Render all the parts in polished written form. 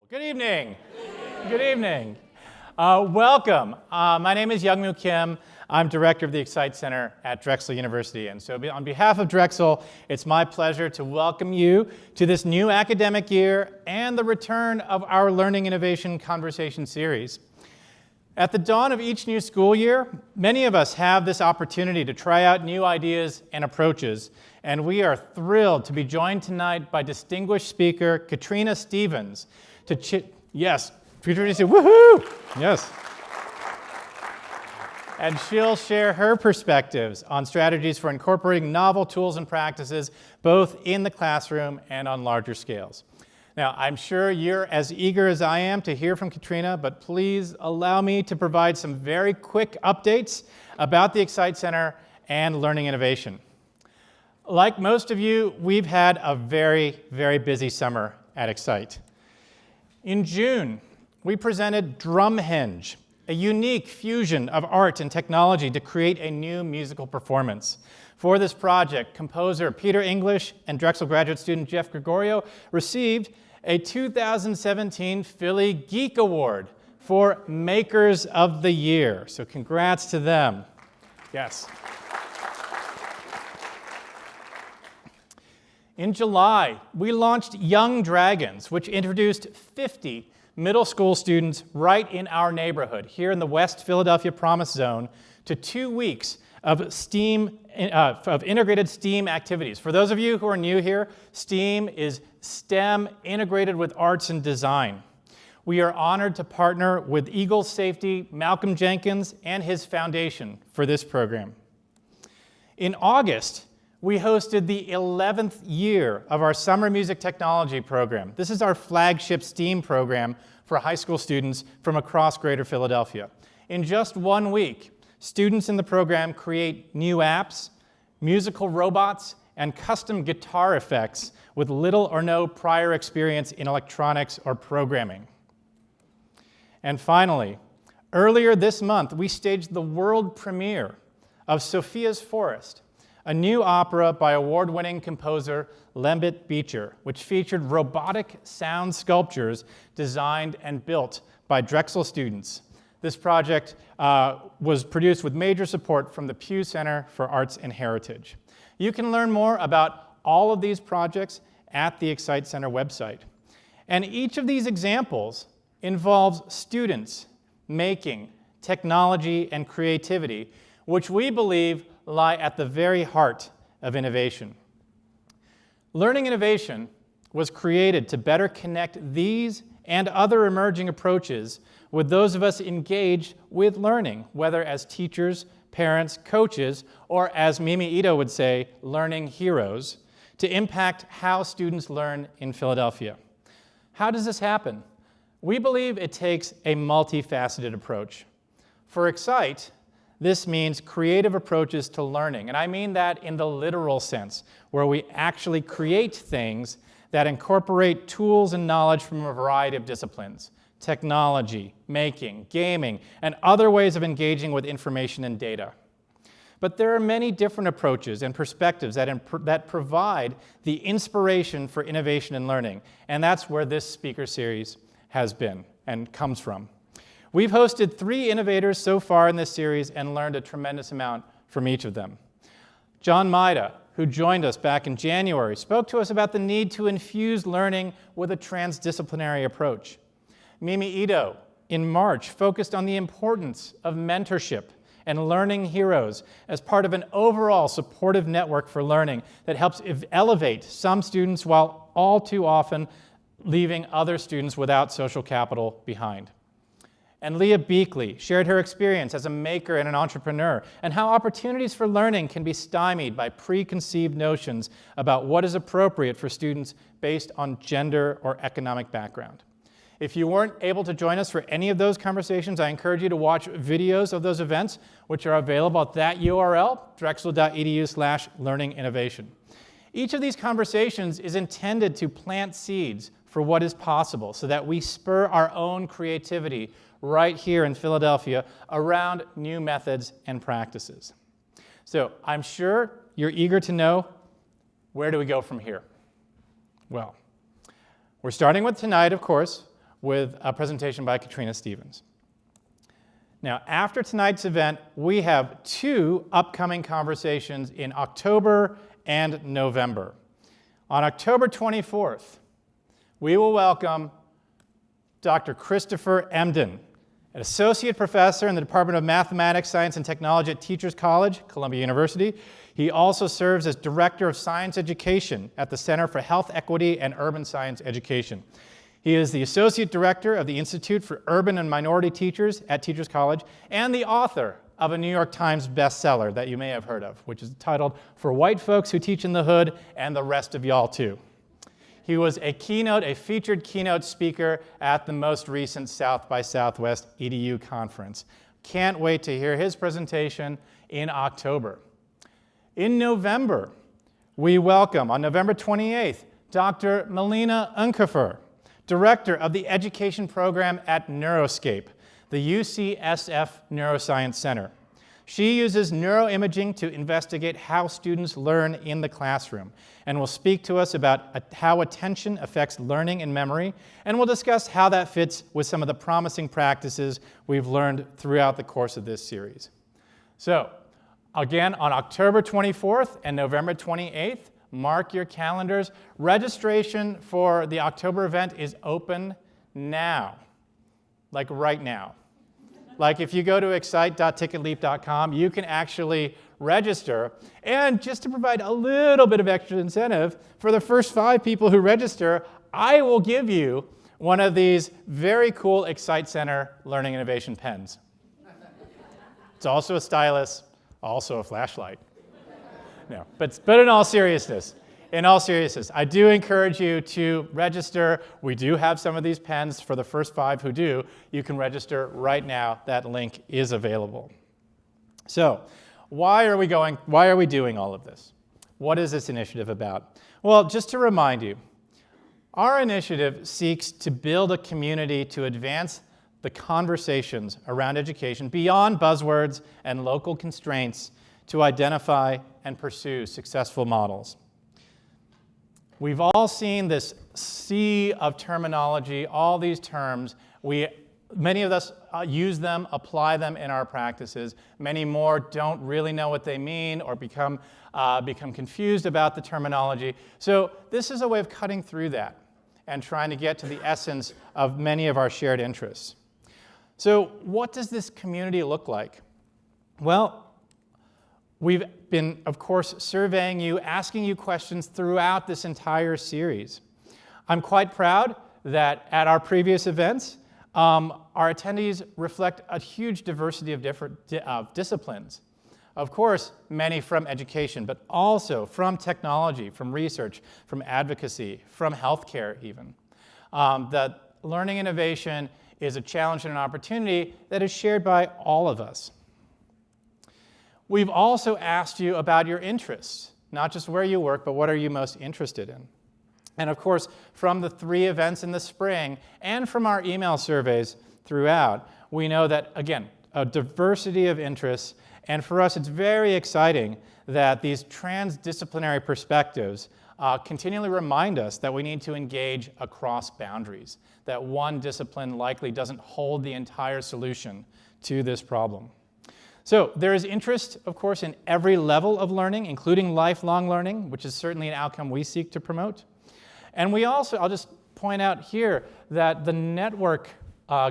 Good evening. Good evening. Welcome. My name is Youngmoo Kim. I'm director of the Excite Center at Drexel University. And so on behalf of Drexel, it's my pleasure to welcome you to this new academic year and the return of our Learning Innovation Conversation series. At the dawn of each new school year, many of us have this opportunity to try out new ideas and approaches. And we are thrilled to be joined tonight by distinguished speaker Katrina Stevens. Yes, Katrina said, woohoo! Yes. And she'll share her perspectives on strategies for incorporating novel tools and practices, both in the classroom and on larger scales. Now, I'm sure you're as eager as I am to hear from Katrina, but please allow me to provide some very quick updates about the Excite Center and learning innovation. Like most of you, we've had a very, very busy summer at Excite. In June, we presented Drumhenge, a unique fusion of art and technology to create a new musical performance. For this project, composer Peter English and Drexel graduate student Jeff Gregorio received a 2017 Philly Geek Award for Makers of the Year. So congrats to them. Yes. In July, we launched Young Dragons, which introduced 50 middle school students right in our neighborhood, here in the West Philadelphia Promise Zone, to 2 weeks of integrated STEAM activities. For those of you who are new here, STEAM is STEM integrated with arts and design. We are honored to partner with Eagles safety Malcolm Jenkins and his foundation for this program. In August, we hosted the 11th year of our Summer Music Technology program. This is our flagship STEAM program for high school students from across Greater Philadelphia. In just 1 week, students in the program create new apps, musical robots, and custom guitar effects with little or no prior experience in electronics or programming. And finally, earlier this month, we staged the world premiere of Sophia's Forest, a new opera by award-winning composer Lembit Beecher, which featured robotic sound sculptures designed and built by Drexel students. This project was produced with major support from the Pew Center for Arts and Heritage. You can learn more about all of these projects at the Excite Center website. And each of these examples involves students making technology and creativity, which we believe lie at the very heart of innovation. Learning innovation was created to better connect these and other emerging approaches with those of us engaged with learning, whether as teachers, parents, coaches, or as Mimi Ito would say, learning heroes, to impact how students learn in Philadelphia. How does this happen? We believe it takes a multifaceted approach. For Excite, this means creative approaches to learning, and I mean that in the literal sense, where we actually create things that incorporate tools and knowledge from a variety of disciplines: technology, making, gaming, and other ways of engaging with information and data. But there are many different approaches and perspectives that provide the inspiration for innovation and learning, and that's where this speaker series has been and comes from. We've hosted 3 innovators so far in this series and learned a tremendous amount from each of them. John Maida, who joined us back in January, spoke to us about the need to infuse learning with a transdisciplinary approach. Mimi Ito, in March, focused on the importance of mentorship and learning heroes as part of an overall supportive network for learning that helps elevate some students while all too often leaving other students without social capital behind. And Leah Beakley shared her experience as a maker and an entrepreneur, and how opportunities for learning can be stymied by preconceived notions about what is appropriate for students based on gender or economic background. If you weren't able to join us for any of those conversations, I encourage you to watch videos of those events, which are available at that URL, drexel.edu/learninginnovation. Each of these conversations is intended to plant seeds for what is possible so that we spur our own creativity right here in Philadelphia around new methods and practices. So I'm sure you're eager to know, where do we go from here? Well, we're starting with tonight, of course, with a presentation by Katrina Stevens. Now, after tonight's event, we have 2 upcoming conversations in October and November. On October 24th, we will welcome Dr. Christopher Emden, an associate professor in the Department of Mathematics, Science, and Technology at Teachers College, Columbia University. He also serves as Director of Science Education at the Center for Health Equity and Urban Science Education. He is the Associate Director of the Institute for Urban and Minority Teachers at Teachers College and the author of a New York Times bestseller that you may have heard of, which is titled For White Folks Who Teach in the Hood and the Rest of Y'all Too. He was a featured keynote speaker at the most recent South by Southwest EDU conference. Can't wait to hear his presentation in October. In November, we welcome, on November 28th, Dr. Melina Unkefer, Director of the Education Program at Neuroscape, the UCSF Neuroscience Center. She uses neuroimaging to investigate how students learn in the classroom and will speak to us about how attention affects learning and memory, and we'll discuss how that fits with some of the promising practices we've learned throughout the course of this series. So, again, on October 24th and November 28th, mark your calendars. Registration for the October event is open now, like right now. Like if you go to excite.ticketleap.com, you can actually register. And just to provide a little bit of extra incentive, for the first 5 people who register, I will give you one of these very cool Excite Center Learning Innovation pens. It's also a stylus, also a flashlight. No, but in all seriousness, I do encourage you to register. We do have some of these pens for the first 5 who do. You can register right now. That link is available. So, why are we doing all of this? What is this initiative about? Well, just to remind you, our initiative seeks to build a community to advance the conversations around education beyond buzzwords and local constraints to identify and pursue successful models. We've all seen this sea of terminology, all these terms. Many of us use them, apply them in our practices. Many more don't really know what they mean or become confused about the terminology. So this is a way of cutting through that and trying to get to the essence of many of our shared interests. So what does this community look like? Well, we've been, of course, surveying you, asking you questions throughout this entire series. I'm quite proud that at our previous events, our attendees reflect a huge diversity of different disciplines. Of course, many from education, but also from technology, from research, from advocacy, from healthcare even. That learning innovation is a challenge and an opportunity that is shared by all of us. We've also asked you about your interests, not just where you work, but what are you most interested in? And of course, from the 3 events in the spring and from our email surveys throughout, we know that, again, a diversity of interests, and for us it's very exciting that these transdisciplinary perspectives continually remind us that we need to engage across boundaries, that one discipline likely doesn't hold the entire solution to this problem. So there is interest, of course, in every level of learning, including lifelong learning, which is certainly an outcome we seek to promote. And we also, I'll just point out here that the network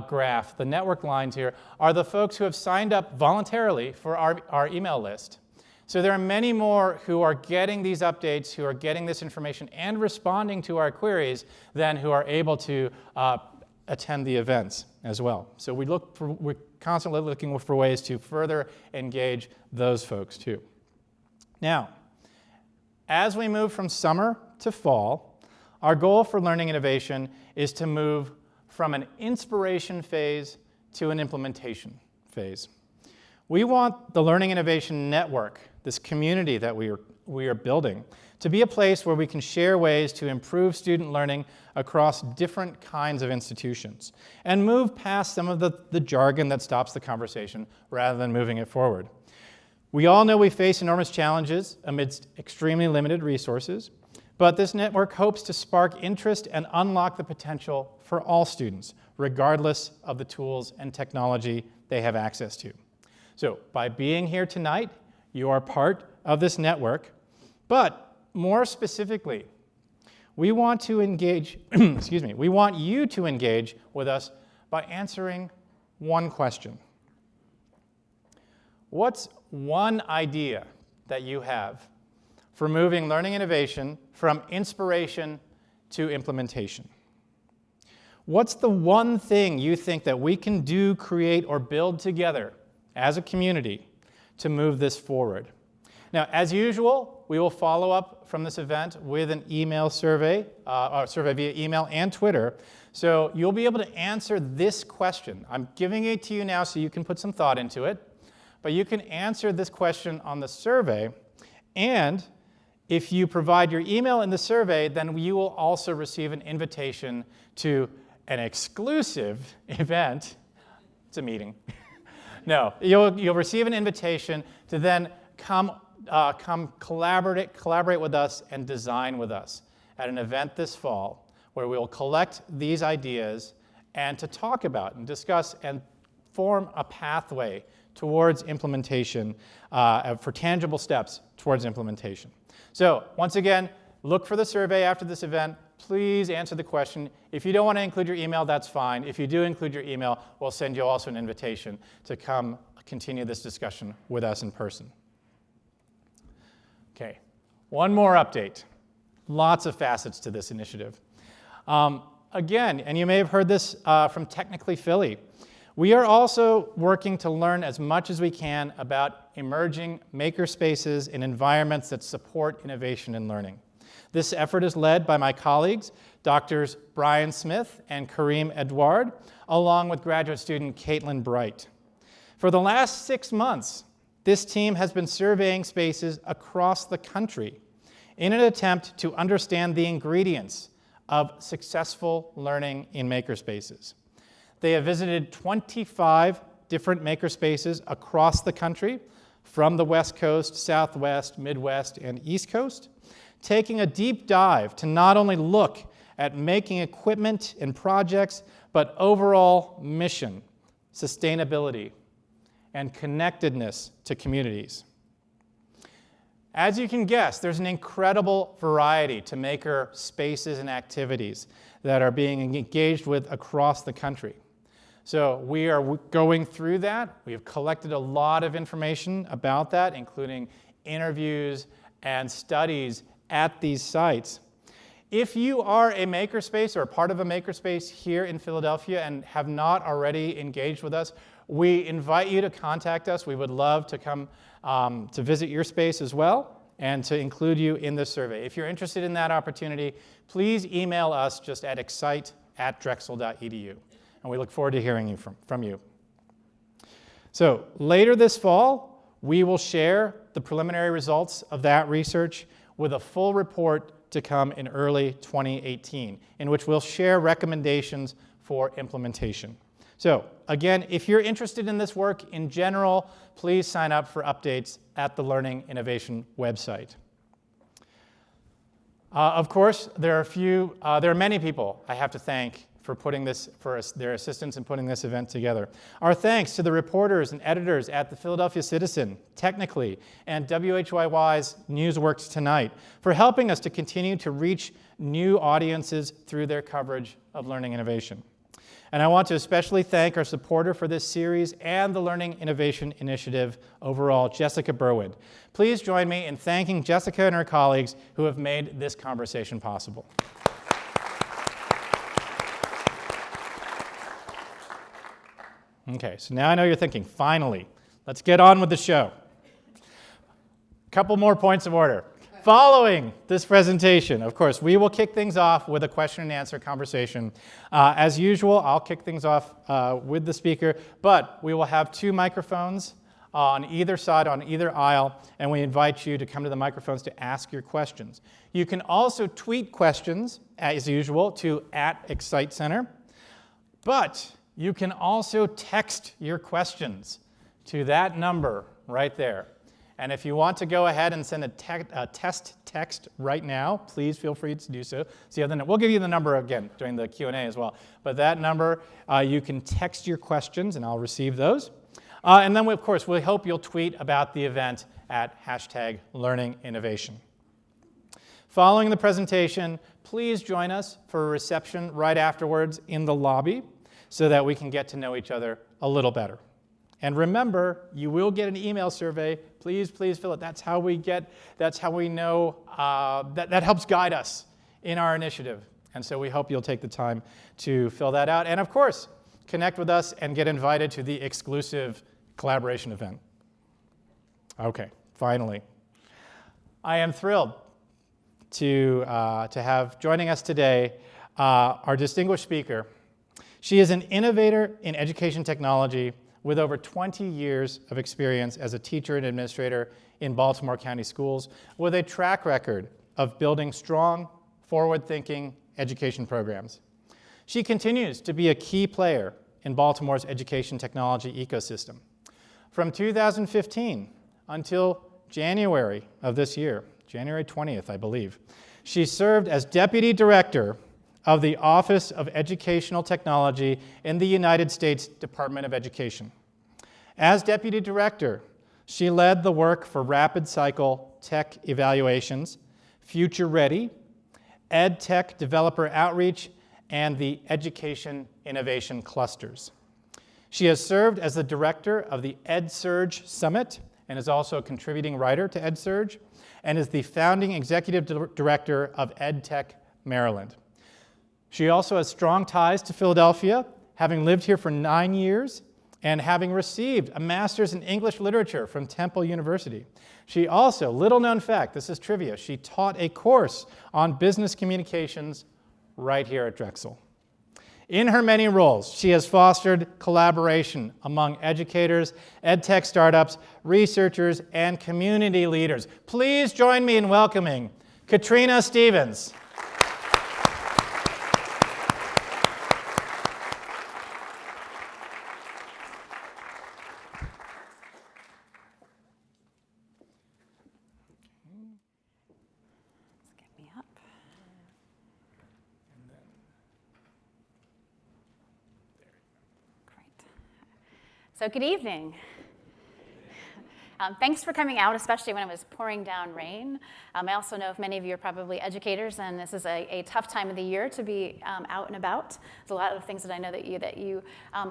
graph, the network lines here, are the folks who have signed up voluntarily for our email list. So there are many more who are getting these updates, who are getting this information and responding to our queries than who are able to attend the events as well. So we're constantly looking for ways to further engage those folks too. Now, as we move from summer to fall, our goal for learning innovation is to move from an inspiration phase to an implementation phase. We want the Learning Innovation Network, this community that we are building, to be a place where we can share ways to improve student learning across different kinds of institutions and move past some of the jargon that stops the conversation rather than moving it forward. We all know we face enormous challenges amidst extremely limited resources, but this network hopes to spark interest and unlock the potential for all students, regardless of the tools and technology they have access to. So by being here tonight, you are part of this network, but more specifically, we want to engage, we want you to engage with us by answering one question. What's one idea that you have for moving learning innovation from inspiration to implementation? What's the one thing you think that we can do, create, or build together as a community to move this forward? Now, as usual, we will follow up from this event with an email survey, survey via email and Twitter. So you'll be able to answer this question. I'm giving it to you now so you can put some thought into it. But you can answer this question on the survey. And if you provide your email in the survey, then you will also receive an invitation to an exclusive event. It's a meeting. No, you'll receive an invitation to then come collaborate with us and design with us at an event this fall where we will collect these ideas and to talk about and discuss and form a pathway towards implementation, for tangible steps towards implementation. So once again, look for the survey after this event. Please answer the question. If you don't want to include your email, that's fine. If you do include your email, we'll send you also an invitation to come continue this discussion with us in person. Okay, one more update. Lots of facets to this initiative. Again, and you may have heard this from Technically Philly, we are also working to learn as much as we can about emerging makerspaces in environments that support innovation and learning. This effort is led by my colleagues, Drs. Brian Smith and Kareem Edouard, along with graduate student Caitlin Bright. For the last 6 months, this team has been surveying spaces across the country in an attempt to understand the ingredients of successful learning in makerspaces. They have visited 25 different makerspaces across the country, from the West Coast, Southwest, Midwest, and East Coast, taking a deep dive to not only look at making equipment and projects, but overall mission, sustainability, and connectedness to communities. As you can guess, there's an incredible variety to maker spaces and activities that are being engaged with across the country. So we are going through that. We have collected a lot of information about that, including interviews and studies at these sites. If you are a makerspace or a part of a makerspace here in Philadelphia and have not already engaged with us, we invite you to contact us. We would love to come to visit your space as well and to include you in this survey. If you're interested in that opportunity, please email us just at excite@drexel.edu. And we look forward to hearing from you. So later this fall, we will share the preliminary results of that research with a full report to come in early 2018, in which we'll share recommendations for implementation. So again, if you're interested in this work in general, please sign up for updates at the Learning Innovation website. Of course, there are many people I have to thank for their assistance in putting this event together. Our thanks to the reporters and editors at the Philadelphia Citizen, Technically, and WHYY's Newsworks Tonight for helping us to continue to reach new audiences through their coverage of learning innovation. And I want to especially thank our supporter for this series and the Learning Innovation Initiative overall, Jessica Berwin. Please join me in thanking Jessica and her colleagues who have made this conversation possible. Okay, so now I know you're thinking, finally, let's get on with the show. A couple more points of order. Following this presentation, of course, we will kick things off with a question and answer conversation. As usual, I'll kick things off with the speaker, but we will have 2 microphones on either side, on either aisle, and we invite you to come to the microphones to ask your questions. You can also tweet questions, as usual, to @ExciteCenter, but you can also text your questions to that number right there. And if you want to go ahead and send a test text right now, please feel free to do so. We'll give you the number again during the Q&A as well. But that number, you can text your questions, and I'll receive those. And then, of course, we hope you'll tweet about the event at #LearningInnovation. Following the presentation, please join us for a reception right afterwards in the lobby so that we can get to know each other a little better. And remember, you will get an email survey. Please fill it. That's how we know, that helps guide us in our initiative. And so we hope you'll take the time to fill that out. And of course, connect with us and get invited to the exclusive collaboration event. Okay, finally. I am thrilled to have joining us today our distinguished speaker. She is an innovator in education technology with over 20 years of experience as a teacher and administrator in Baltimore County schools, with a track record of building strong, forward-thinking education programs. She continues to be a key player in Baltimore's education technology ecosystem. From 2015 until January of this year, January 20th, I believe, she served as Deputy Director of the Office of Educational Technology in the United States Department of Education. As Deputy Director, she led the work for Rapid Cycle Tech Evaluations, Future Ready, EdTech Developer Outreach, and the Education Innovation Clusters. She has served as the Director of the EdSurge Summit and is also a contributing writer to EdSurge, and is the founding Executive Director of EdTech Maryland. She also has strong ties to Philadelphia, having lived here for 9 years and having received a master's in English literature from Temple University. She also, little known fact, this is trivia, she taught a course on business communications right here at Drexel. In her many roles, she has fostered collaboration among educators, edtech startups, researchers, and community leaders. Please join me in welcoming Katrina Stevens. So good evening. Thanks for coming out, especially when it was pouring down rain. I also know many of you are probably educators, and this is a tough time of the year to be out and about. There's a lot of things that I know that you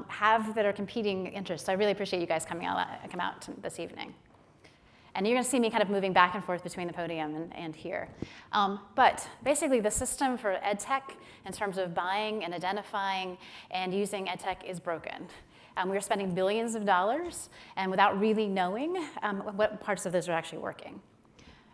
have that are competing interests. So I really appreciate you guys coming out this evening. And you're going to see me kind of moving back and forth between the podium and here. But basically, the system for EdTech in terms of buying and identifying and using EdTech is broken. We're spending billions of dollars and without really knowing what parts of those are actually working.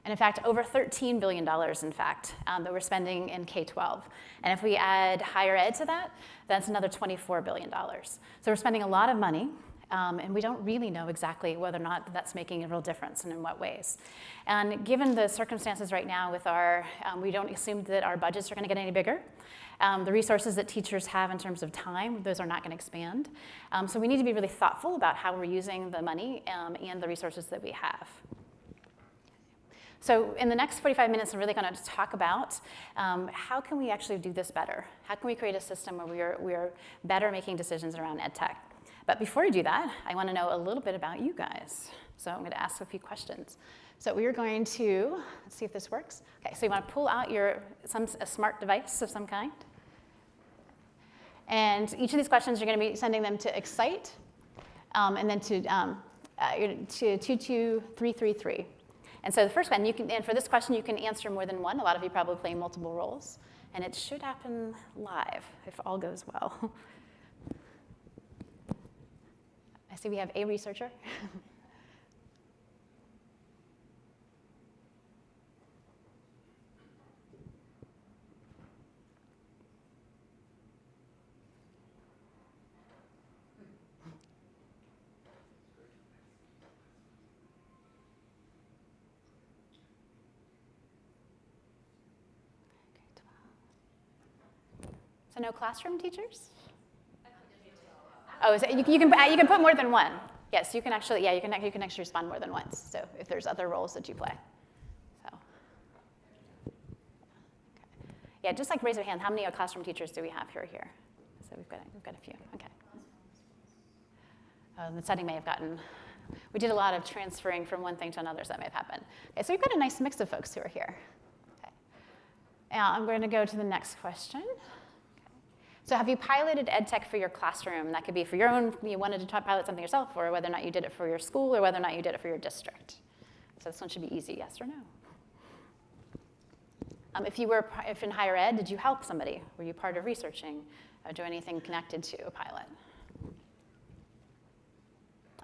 And in fact, over $13 billion, that we're spending in K-12. And if we add higher ed to that, that's another $24 billion. So we're spending a lot of money, and we don't really know exactly whether or not that's making a real difference and in what ways. And given the circumstances right now with we don't assume that our budgets are going to get any bigger. The resources that teachers have in terms of time, those are not going to expand. So we need to be really thoughtful about how we're using the money and the resources that we have. So in the next 45 minutes, I'm really going to talk about how can we actually do this better? How can we create a system where we are better making decisions around EdTech? But before I do that, I want to know a little bit about you guys. So I'm going to ask a few questions. So we are going to, let's see if this works. Okay, so you want to pull out a smart device of some kind. And each of these questions, you're going to be sending them to Excite, and then to 22333. And so the first one, and for this question, you can answer more than one. A lot of you probably play multiple roles. And it should happen live, if all goes well. I see we have a researcher. So no classroom teachers? Oh, you can put more than one. Yes, you can actually, yeah, you can actually respond more than once. So if there's other roles that you play. So, okay. Yeah, just like raise your hand. How many classroom teachers do we have here? So we've got a few. Okay. The setting may have gotten. We did a lot of transferring from one thing to another, so that may have happened. Okay, so we've got a nice mix of folks who are here. Okay. Now I'm going to go to the next question. So have you piloted EdTech for your classroom? That could be for your own, you wanted to pilot something yourself, or whether or not you did it for your school, or whether or not you did it for your district. So this one should be easy, yes or no. If in higher ed, did you help somebody? Were you part of researching or do anything connected to a pilot?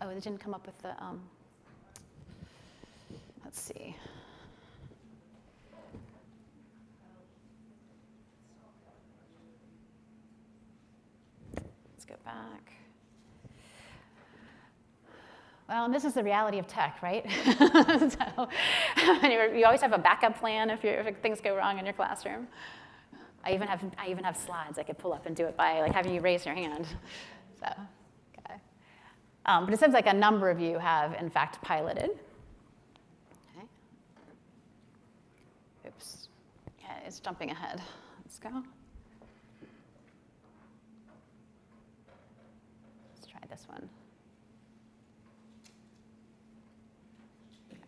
Oh, it didn't come up with the, let's see. Go back. Well, and this is the reality of tech, right? So you always have a backup plan if things go wrong in your classroom. I even have slides I could pull up and do it by like having you raise your hand. So, okay. But it seems like a number of you have in fact piloted. Okay. Oops. Yeah, it's jumping ahead. Let's go. This one. Okay.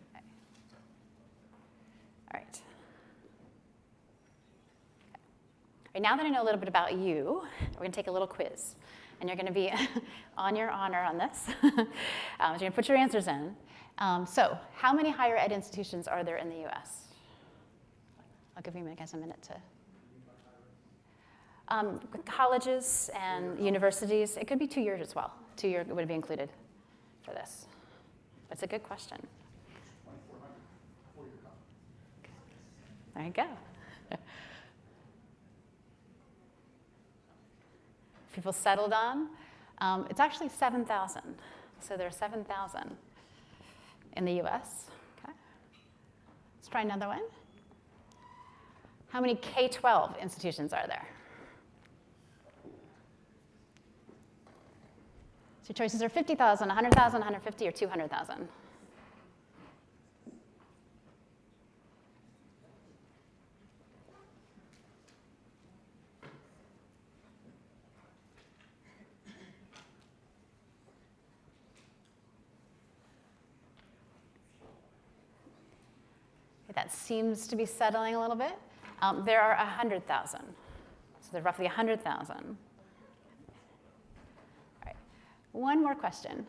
All right. Okay. All right. Now that I know a little bit about you, we're going to take a little quiz. And you're going to be on your honor on this. You're going to put your answers in. So how many higher ed institutions are there in the US? I'll give you guys a minute to. Colleges and universities, it could be 2 years as well. 2 years would be included for this. That's a good question. There you go. People settled on. It's actually 7,000. So there are 7,000 in the US. Okay. Let's try another one. How many K-12 institutions are there? So your choices are 50,000, 100,000, 150, or 200,000. That seems to be settling a little bit. There are 100,000. So there are roughly 100,000. All right. One more question.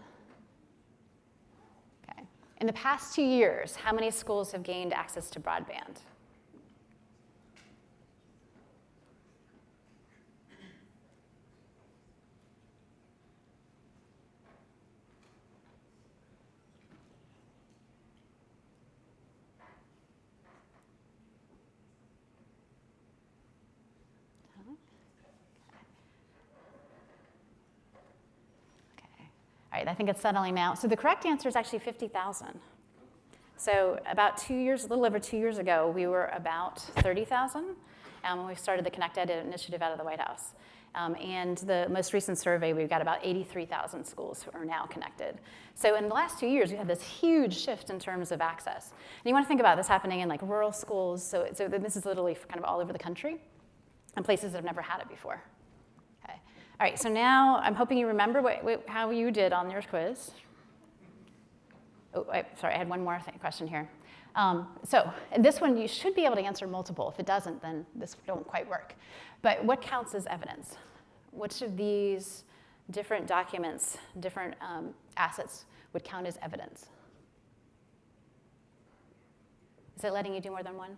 Okay. In the past 2 years, how many schools have gained access to broadband? All right, I think it's settling now. So the correct answer is actually 50,000. So about 2 years, a little over 2 years ago, we were about 30,000 when we started the Connect Ed initiative out of the White House. And the most recent survey, we've got about 83,000 schools who are now connected. So in the last 2 years, we had this huge shift in terms of access. And you want to think about this happening in like rural schools. So this is literally kind of all over the country and places that have never had it before. All right, so now I'm hoping you remember how you did on your quiz. Oh, sorry, I had one more question here. So this one, you should be able to answer multiple. If it doesn't, then this don't quite work. But what counts as evidence? Which of these different documents, different assets would count as evidence? Is it letting you do more than one?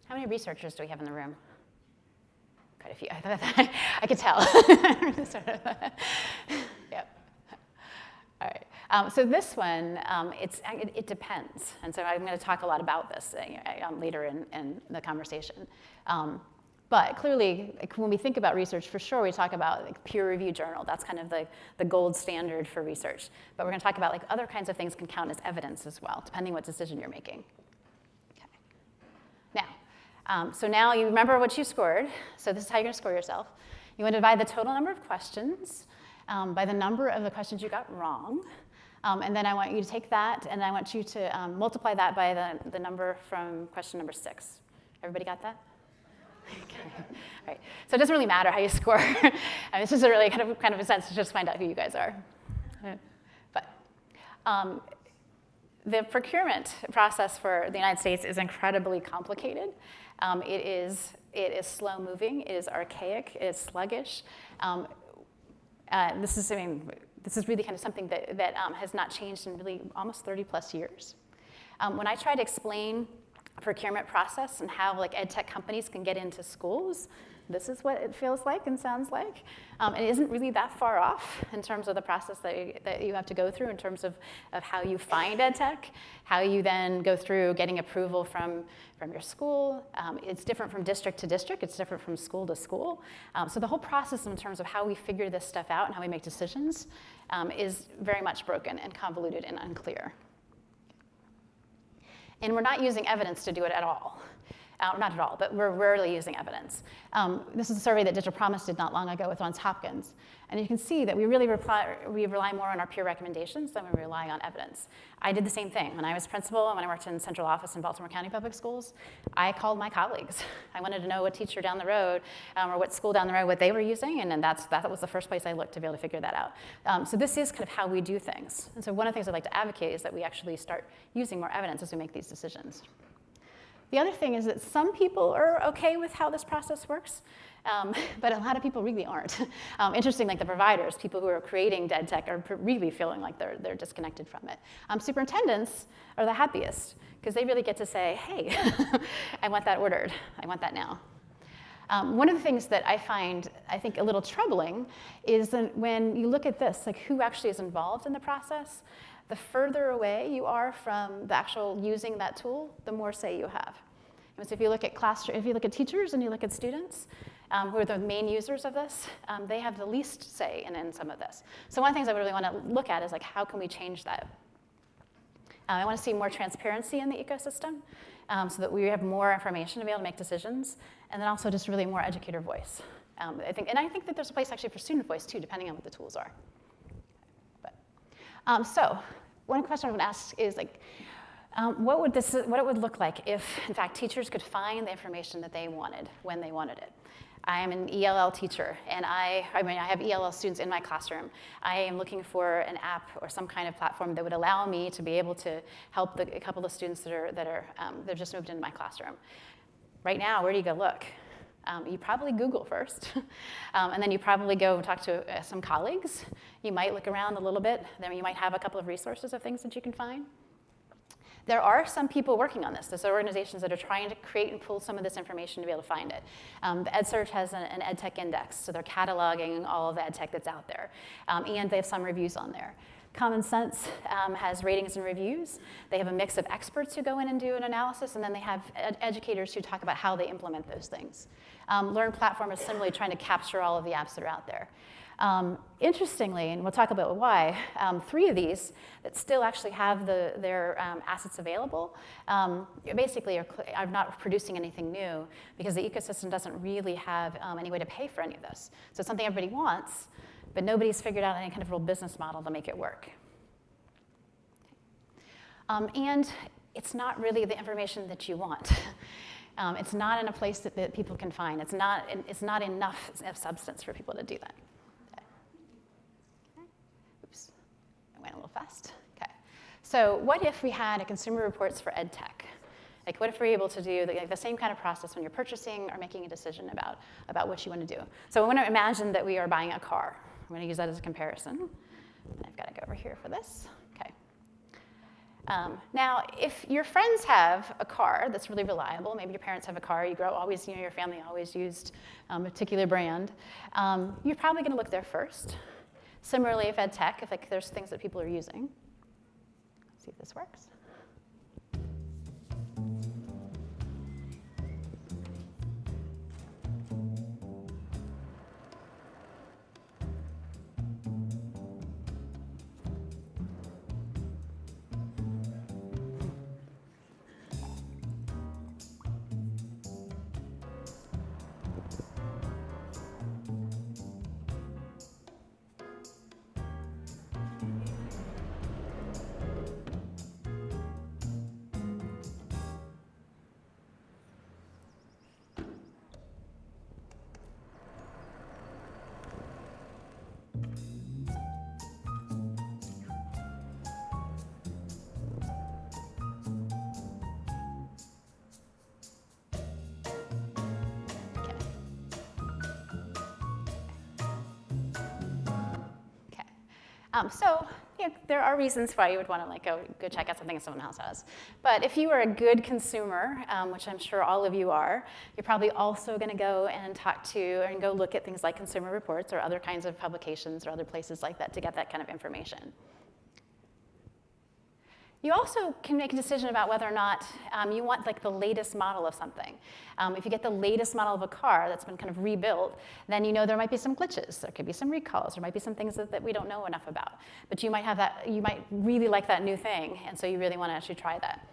How many researchers do we have in the room? Quite a few. I could tell. Yep. All right. So this one, it depends. And so I'm going to talk a lot about this later in the conversation. But clearly, like, when we think about research, for sure, we talk about like peer-reviewed journal. That's kind of the gold standard for research. But we're going to talk about like other kinds of things can count as evidence as well, depending what decision you're making. Okay. Now, so now you remember what you scored. So this is how you're going to score yourself. You want to divide the total number of questions by the number of the questions you got wrong. And then I want you to take that, and I want you to multiply that by the number from question number 6. Everybody got that? Okay. All right. So it doesn't really matter how you score. It's just a really kind of a sense to just find out who you guys are. But the procurement process for the United States is incredibly complicated. It is slow moving. It is archaic. It is sluggish. This is really kind of something that has not changed in really almost 30 plus years. When I try to explain procurement process and how like ed tech companies can get into schools, this is what it feels like and sounds like. It isn't really that far off in terms of the process that you have to go through in terms of how you find ed tech, how you then go through getting approval from your school. It's different from district to district. It's different from school to school. So the whole process in terms of how we figure this stuff out and how we make decisions is very much broken and convoluted and unclear. And we're not using evidence to do it at all. Not at all, but we're rarely using evidence. This is a survey that Digital Promise did not long ago with Johns Hopkins. And you can see that we really rely more on our peer recommendations than we rely on evidence. I did the same thing. When I was principal and when I worked in central office in Baltimore County Public Schools, I called my colleagues. I wanted to know what teacher down the road or what school down the road, what they were using, and then that was the first place I looked to be able to figure that out. So this is kind of how we do things. And so one of the things I'd like to advocate is that we actually start using more evidence as we make these decisions. The other thing is that some people are okay with how this process works, but a lot of people really aren't. Interesting, like the providers, people who are creating ed tech are really feeling like they're disconnected from it. Superintendents are the happiest because they really get to say, hey, I want that ordered. I want that now. One of the things that I find, I think, a little troubling is that when you look at this, like who actually is involved in the process, the further away you are from the actual using that tool, the more say you have. And so if you look at teachers and you look at students, who are the main users of this, they have the least say in some of this. So one of the things I really want to look at is like how can we change that? I want to see more transparency in the ecosystem so that we have more information to be able to make decisions, and then also just really more educator voice. I think that there's a place actually for student voice too, depending on what the tools are. So one question I would ask is like, what it would look like if, in fact, teachers could find the information that they wanted when they wanted it. I am an ELL teacher, and I have ELL students in my classroom. I am looking for an app or some kind of platform that would allow me to be able to help a couple of students that just moved into my classroom. Right now, where do you go look? You probably Google first, and then you probably go talk to some colleagues. You might look around a little bit. Then you might have a couple of resources of things that you can find. There are some people working on this. There's organizations that are trying to create and pull some of this information to be able to find it. The EdSearch has an EdTech index, so they're cataloging all of the EdTech that's out there, and they have some reviews on there. Common Sense has ratings and reviews. They have a mix of experts who go in and do an analysis, and then they have educators who talk about how they implement those things. Learn Platform is similarly trying to capture all of the apps that are out there. Interestingly, and we'll talk about why, 3 of these that still actually have their assets available basically are not producing anything new because the ecosystem doesn't really have any way to pay for any of this. So it's something everybody wants, but nobody's figured out any kind of real business model to make it work. And it's not really the information that you want. It's not in a place that people can find. It's not enough of substance for people to do that. Oops, I went a little fast. Okay. So what if we had a consumer reports for ed tech? Like what if we're able to do the same kind of process when you're purchasing or making a decision about what you want to do? So I want to imagine that we are buying a car. I'm going to use that as a comparison. I've got to go over here for this. Okay. Now, if your friends have a car that's really reliable, maybe your parents have a car, your family always used a particular brand, you're probably going to look there first. Similarly, if ed tech, if there's things that people are using. Let's see if this works. So there are reasons why you would want to like go check out something that someone else has. But if you are a good consumer, which I'm sure all of you are, you're probably also going to go and talk to and go look at things like Consumer Reports or other kinds of publications or other places like that to get that kind of information. You also can make a decision about whether or not you want like the latest model of something. If you get the latest model of a car that's been kind of rebuilt, then you know there might be some glitches. There could be some recalls. There might be some things that we don't know enough about. But you might have that. You might really like that new thing, and so you really want to actually try that.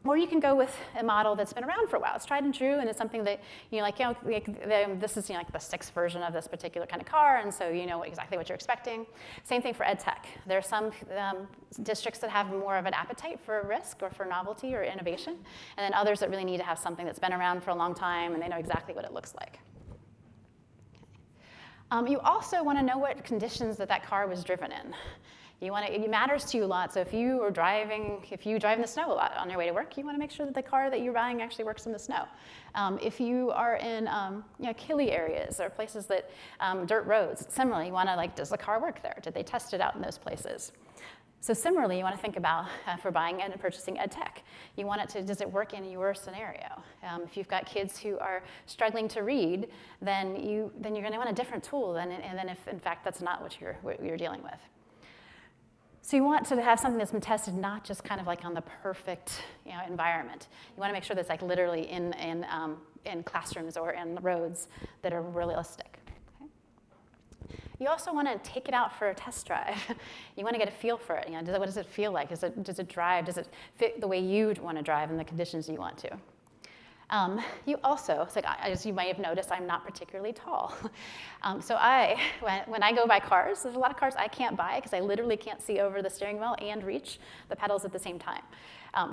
Or you can go with a model that's been around for a while. It's tried and true, and it's something that this is like the 6th version of this particular kind of car, and so you know exactly what you're expecting. Same thing for ed tech. There are some districts that have more of an appetite for risk or for novelty or innovation, and then others that really need to have something that's been around for a long time and they know exactly what it looks like. You also want to know what conditions that car was driven in. It matters to you a lot. So if you drive in the snow a lot on your way to work, you want to make sure that the car that you're buying actually works in the snow. If you are in hilly areas or places that dirt roads, similarly, you want to does the car work there? Did they test it out in those places? So similarly, you want to think about for buying and purchasing ed tech. You want it to, does it work in your scenario? If you've got kids who are struggling to read, then you're going to want a different tool than if in fact that's not what you're dealing with. So you want to have something that's been tested not just kind of like on the perfect environment. You want to make sure that's like literally in classrooms or in roads that are realistic. Okay? You also want to take it out for a test drive. You want to get a feel for it. What does it feel like? Does it drive? Does it fit the way you'd want to drive in the conditions you want to? You also, as you might have noticed, I'm not particularly tall. So when I go buy cars, there's a lot of cars I can't buy because I literally can't see over the steering wheel and reach the pedals at the same time.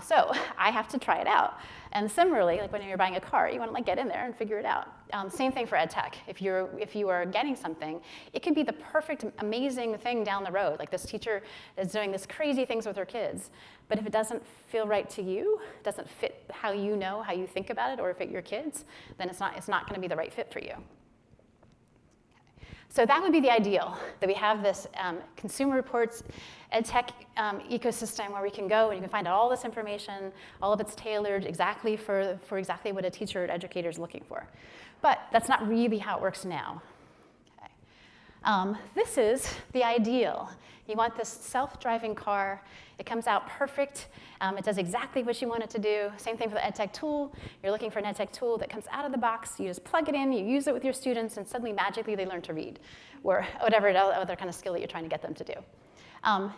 So I have to try it out. And similarly, like when you're buying a car, you want to get in there and figure it out. Same thing for ed tech. If you are getting something, it can be the perfect, amazing thing down the road. Like this teacher is doing this crazy things with her kids. But if it doesn't feel right to you, doesn't fit how you know, how you think about it, or fit your kids, then it's not going to be the right fit for you. So that would be the ideal, that we have this Consumer Reports ed tech ecosystem where we can go and you can find all this information, all of it's tailored exactly for exactly what a teacher or educator is looking for. But that's not really how it works now. Okay. This is the ideal. You want this self-driving car. It comes out perfect. It does exactly what you want it to do. Same thing for the ed tech tool. You're looking for an ed tech tool that comes out of the box. You just plug it in, you use it with your students, and suddenly magically they learn to read, or whatever other kind of skill that you're trying to get them to do.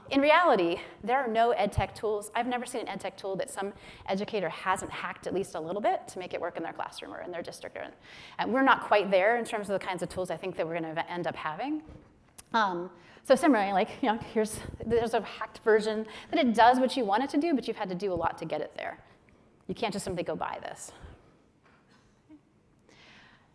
In reality, there are no ed tech tools. I've never seen an ed tech tool that some educator hasn't hacked at least a little bit to make it work in their classroom or in their district. And we're not quite there in terms of the kinds of tools I think that we're going to end up having. So similarly, there's a hacked version that it does what you want it to do, but you've had to do a lot to get it there. You can't just simply go buy this.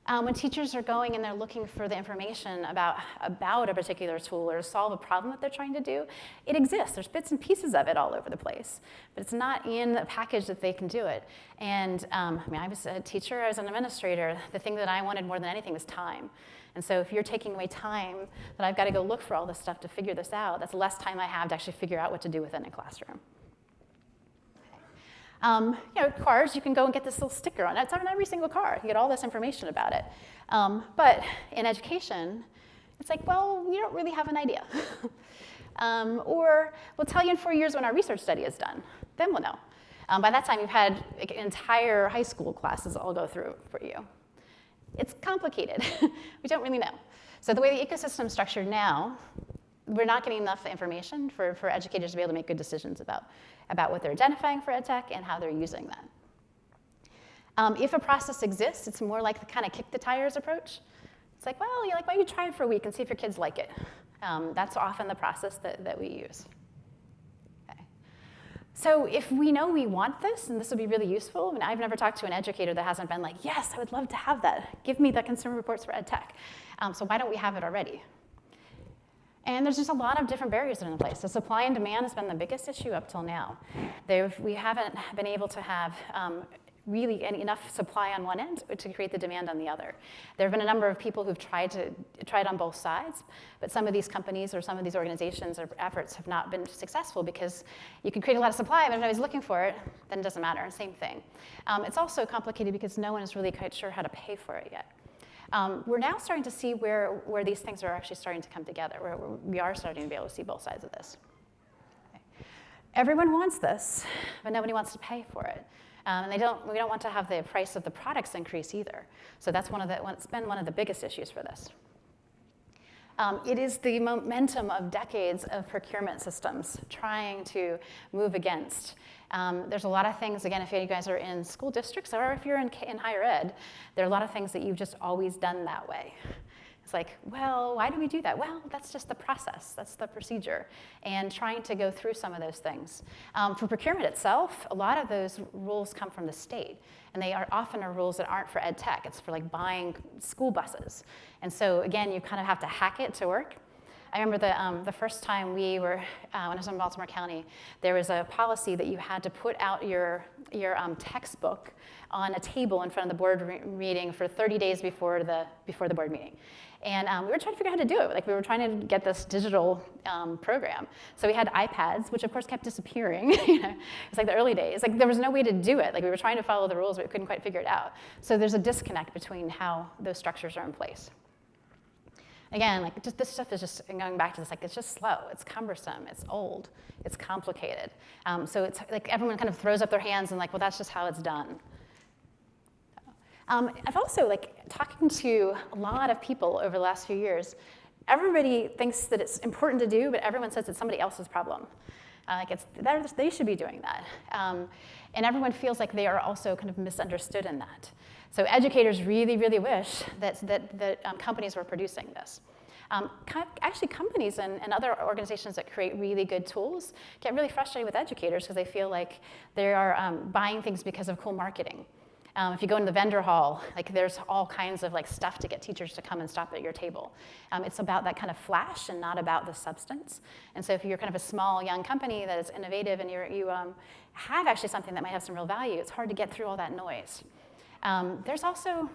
When teachers are going and they're looking for the information about a particular tool or to solve a problem that they're trying to do, it exists. There's bits and pieces of it all over the place, but it's not in a package that they can do it. And I was a teacher, I was an administrator. The thing that I wanted more than anything was time. And so if you're taking away time that I've got to go look for all this stuff to figure this out, that's less time I have to actually figure out what to do within a classroom. Cars, you can go and get this little sticker on it. It's on every single car. You get all this information about it. But in education, it's like, well, we don't really have an idea. Or we'll tell you in 4 years when our research study is done. Then we'll know. By that time, you've had entire high school classes all go through for you. It's complicated. We don't really know. So the way the ecosystem is structured now, we're not getting enough information for educators to be able to make good decisions about what they're identifying for ed tech and how they're using that. If a process exists, it's more like the kind of kick the tires approach. It's like, well, why don't you try it for a week and see if your kids like it? That's often the process that we use. Okay. So if we know we want this, and this would be really useful, and I've never talked to an educator that hasn't been like, yes, I would love to have that. Give me the Consumer Reports for ed tech. So why don't we have it already? And there's just a lot of different barriers that are in place. The supply and demand has been the biggest issue up till now. We haven't been able to have really enough supply on one end to create the demand on the other. There have been a number of people who've tried on both sides, but some of these companies or some of these organizations or efforts have not been successful because you can create a lot of supply, but if nobody's looking for it, then it doesn't matter, same thing. It's also complicated because no one is really quite sure how to pay for it yet. We're now starting to see where these things are actually starting to come together, where we are starting to be able to see both sides of this. Okay. Everyone wants this, but nobody wants to pay for it. And we don't want to have the price of the products increase either. So that's it's been one of the biggest issues for this. It is the momentum of decades of procurement systems trying to move against. There's a lot of things, again, if you guys are in school districts or if you're in higher ed, there are a lot of things that you've just always done that way. It's like, well, why do we do that? Well, that's just the process, that's the procedure, and trying to go through some of those things. For procurement itself, a lot of those rules come from the state, and they are often rules that aren't for ed tech. It's for like buying school buses. And so again, you kind of have to hack it to work. I remember the first time we were, when I was in Baltimore County, there was a policy that you had to put out your textbook on a table in front of the board meeting for 30 days before the board meeting. And we were trying to figure out how to do it. Like we were trying to get this digital program. So we had iPads, which of course kept disappearing. It's like the early days. Like there was no way to do it. Like we were trying to follow the rules, but we couldn't quite figure it out. So there's a disconnect between how those structures are in place. Again, like just this stuff is just, and going back to this, like it's just slow, it's cumbersome, it's old, it's complicated. So it's like everyone kind of throws up their hands and like, well, that's just how it's done. I've also, like, talking to a lot of people over the last few years, everybody thinks that it's important to do, but everyone says it's somebody else's problem. They should be doing that. And everyone feels like they are also kind of misunderstood in that. So educators really, really wish that companies were producing this. Actually, companies and other organizations that create really good tools get really frustrated with educators because they feel like they are buying things because of cool marketing. If you go into the vendor hall, like there's all kinds of like stuff to get teachers to come and stop at your table. It's about that kind of flash and not about the substance. And so if you're kind of a small young company that is innovative and you have actually something that might have some real value, it's hard to get through all that noise. There's also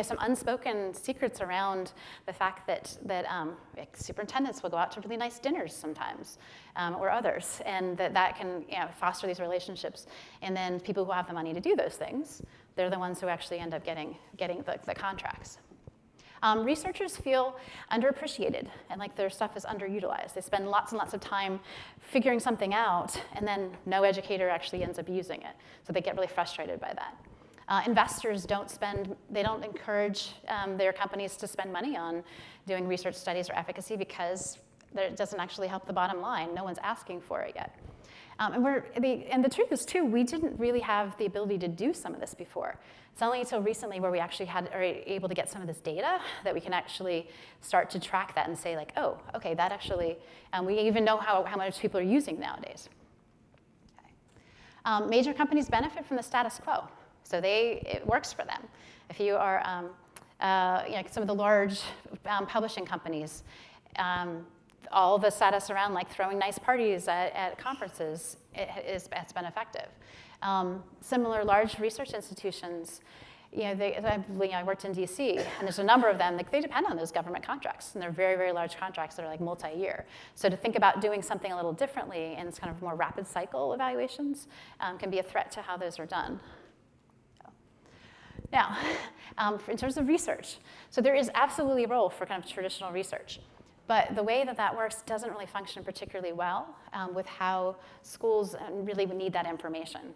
some unspoken secrets around the fact that like superintendents will go out to really nice dinners sometimes, or others, and that can foster these relationships. And then people who have the money to do those things, they're the ones who actually end up getting the contracts. Researchers feel underappreciated and like their stuff is underutilized. They spend lots and lots of time figuring something out, and then no educator actually ends up using it. So they get really frustrated by that. Investors don't encourage their companies to spend money on doing research studies or efficacy because it doesn't actually help the bottom line. No one's asking for it yet. And the truth is, too, we didn't really have the ability to do some of this before. It's only until recently where we actually are able to get some of this data that we can actually start to track that and say, like, oh, okay, that actually, we even know how much people are using nowadays. Okay. Major companies benefit from the status quo. So it works for them. If you are, some of the large publishing companies, all the status around like throwing nice parties at conferences, it's been effective. Similar large research institutions, I worked in DC, and there's a number of them, like they depend on those government contracts, and they're very, very large contracts that are like multi-year. So to think about doing something a little differently in kind of more rapid cycle evaluations can be a threat to how those are done. Now, in terms of research, so there is absolutely a role for kind of traditional research, but the way that works doesn't really function particularly well with how schools really would need that information.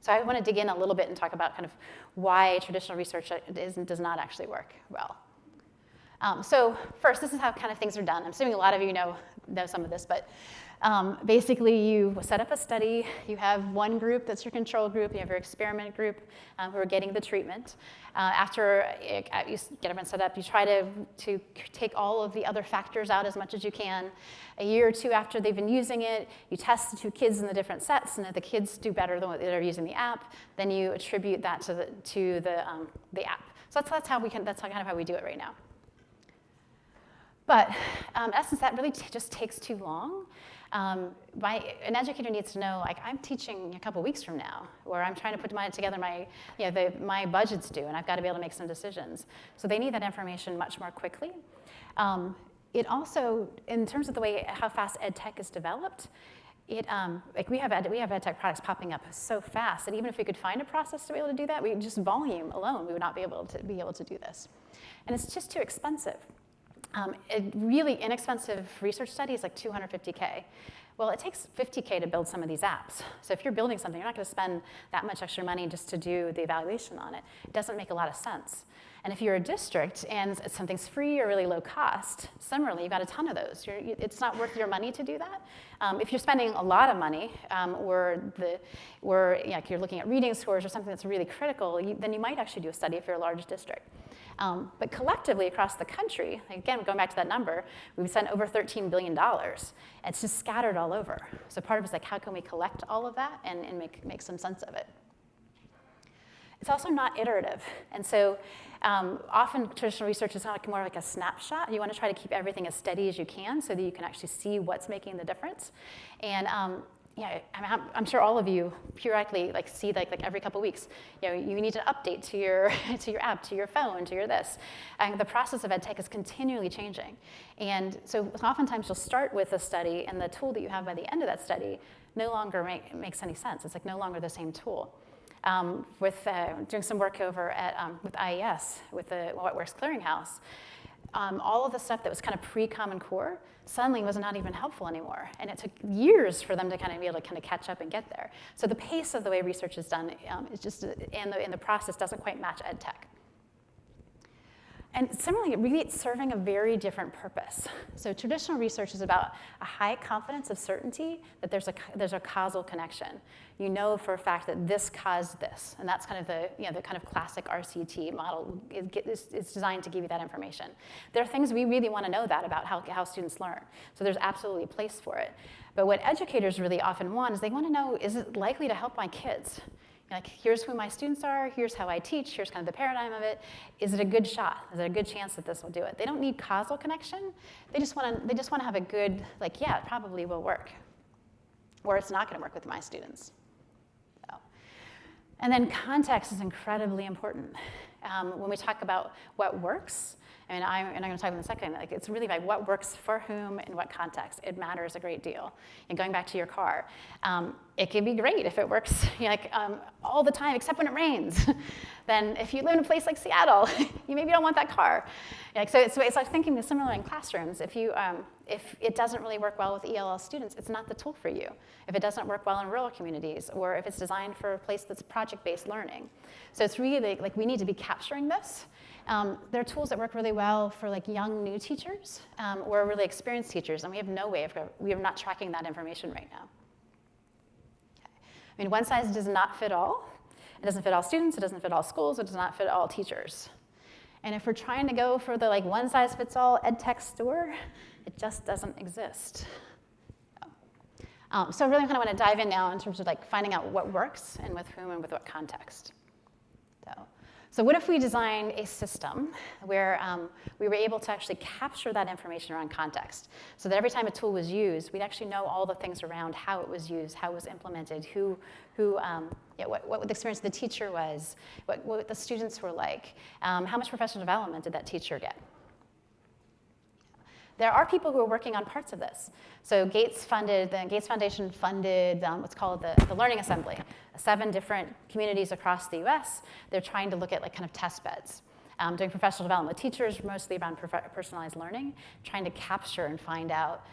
So I want to dig in a little bit and talk about kind of why traditional research does not actually work well. So first, this is how kind of things are done. I'm assuming a lot of you know some of this, but basically you set up a study, you have one group that's your control group, you have your experiment group who are getting the treatment. After you get everyone set up, you try to take all of the other factors out as much as you can. A year or two after they've been using it, you test the two kids in the different sets, and if the kids do better than what they're using the app, then you attribute that to the app. So that's kind of how we do it right now. But in essence, that really just takes too long. An educator needs to know, like, I'm teaching a couple weeks from now, or I'm trying to put together my budget's due, and I've got to be able to make some decisions. So they need that information much more quickly. It also, in terms of the way how fast ed tech is developed, like we have ed tech products popping up so fast that even if we could find a process to be able to do that, just volume alone, we would not be able to do this. And it's just too expensive. A really inexpensive research study is like $250K. Well, it takes $50K to build some of these apps. So if you're building something, you're not going to spend that much extra money just to do the evaluation on it. It doesn't make a lot of sense. And if you're a district and something's free or really low cost, similarly, you've got a ton of those. It's not worth your money to do that. If you're spending a lot of money, or you're looking at reading scores or something that's really critical, then you might actually do a study if you're a large district. But collectively across the country, again, going back to that number, we've spent over $13 billion. It's just scattered all over. So part of it is like, how can we collect all of that and make some sense of it? It's also not iterative. And so often traditional research is not more like a snapshot. You want to try to keep everything as steady as you can so that you can actually see what's making the difference. And I'm sure all of you periodically see every couple of weeks, you need to update to your app, to your phone, to your this. And the process of ed tech is continually changing. And so oftentimes you'll start with a study, and the tool that you have by the end of that study no longer makes any sense. It's no longer the same tool. With doing some work over at with IES, with the What Works Clearinghouse, all of the stuff that was kind of pre-Common Core suddenly was not even helpful anymore. And it took years for them to kind of be able to catch up and get there. So the pace of the way research is done is just, and the process doesn't quite match ed tech. And similarly, really it's serving a very different purpose. So traditional research is about a high confidence of certainty that there's a causal connection. You know for a fact that this caused this, and that's kind of the kind of classic RCT model. It's designed to give you that information. There are things we really want to know that about how students learn. So there's absolutely a place for it. But what educators really often want is they want to know, is it likely to help my kids? Like, here's who my students are, here's how I teach, here's kind of the paradigm of it. Is it a good shot? Is there a good chance that this will do it? They don't need causal connection. They just want to have a good, yeah, it probably will work. Or it's not going to work with my students. So. And then context is incredibly important. When we talk about what works, and I'm going to talk about in a second, it's really like what works for whom in what context. It matters a great deal. And going back to your car, it can be great if it works all the time, except when it rains. Then if you live in a place like Seattle, you maybe don't want that car. So it's like thinking similar in classrooms. If it doesn't really work well with ELL students, it's not the tool for you. If it doesn't work well in rural communities, or if it's designed for a place that's project-based learning. So it's really we need to be capturing this. There are tools that work really well for young new teachers or really experienced teachers, and we have no way we are not tracking that information right now. Okay. I mean, one size does not fit all. It doesn't fit all students, it doesn't fit all schools, it does not fit all teachers. And if we're trying to go for the one size fits all ed tech store, it just doesn't exist. So I really kind of want to dive in now in terms of finding out what works and with whom and with what context. So what if we designed a system where we were able to actually capture that information around context, so that every time a tool was used, we'd actually know all the things around how it was used, how it was implemented, what the experience of the teacher was, what the students were like, how much professional development did that teacher get? There are people who are working on parts of this. So the Gates Foundation funded what's called the Learning Assembly, 7 different communities across the US. They're trying to look at kind of test beds, doing professional development with teachers, mostly around personalized learning, trying to capture and find out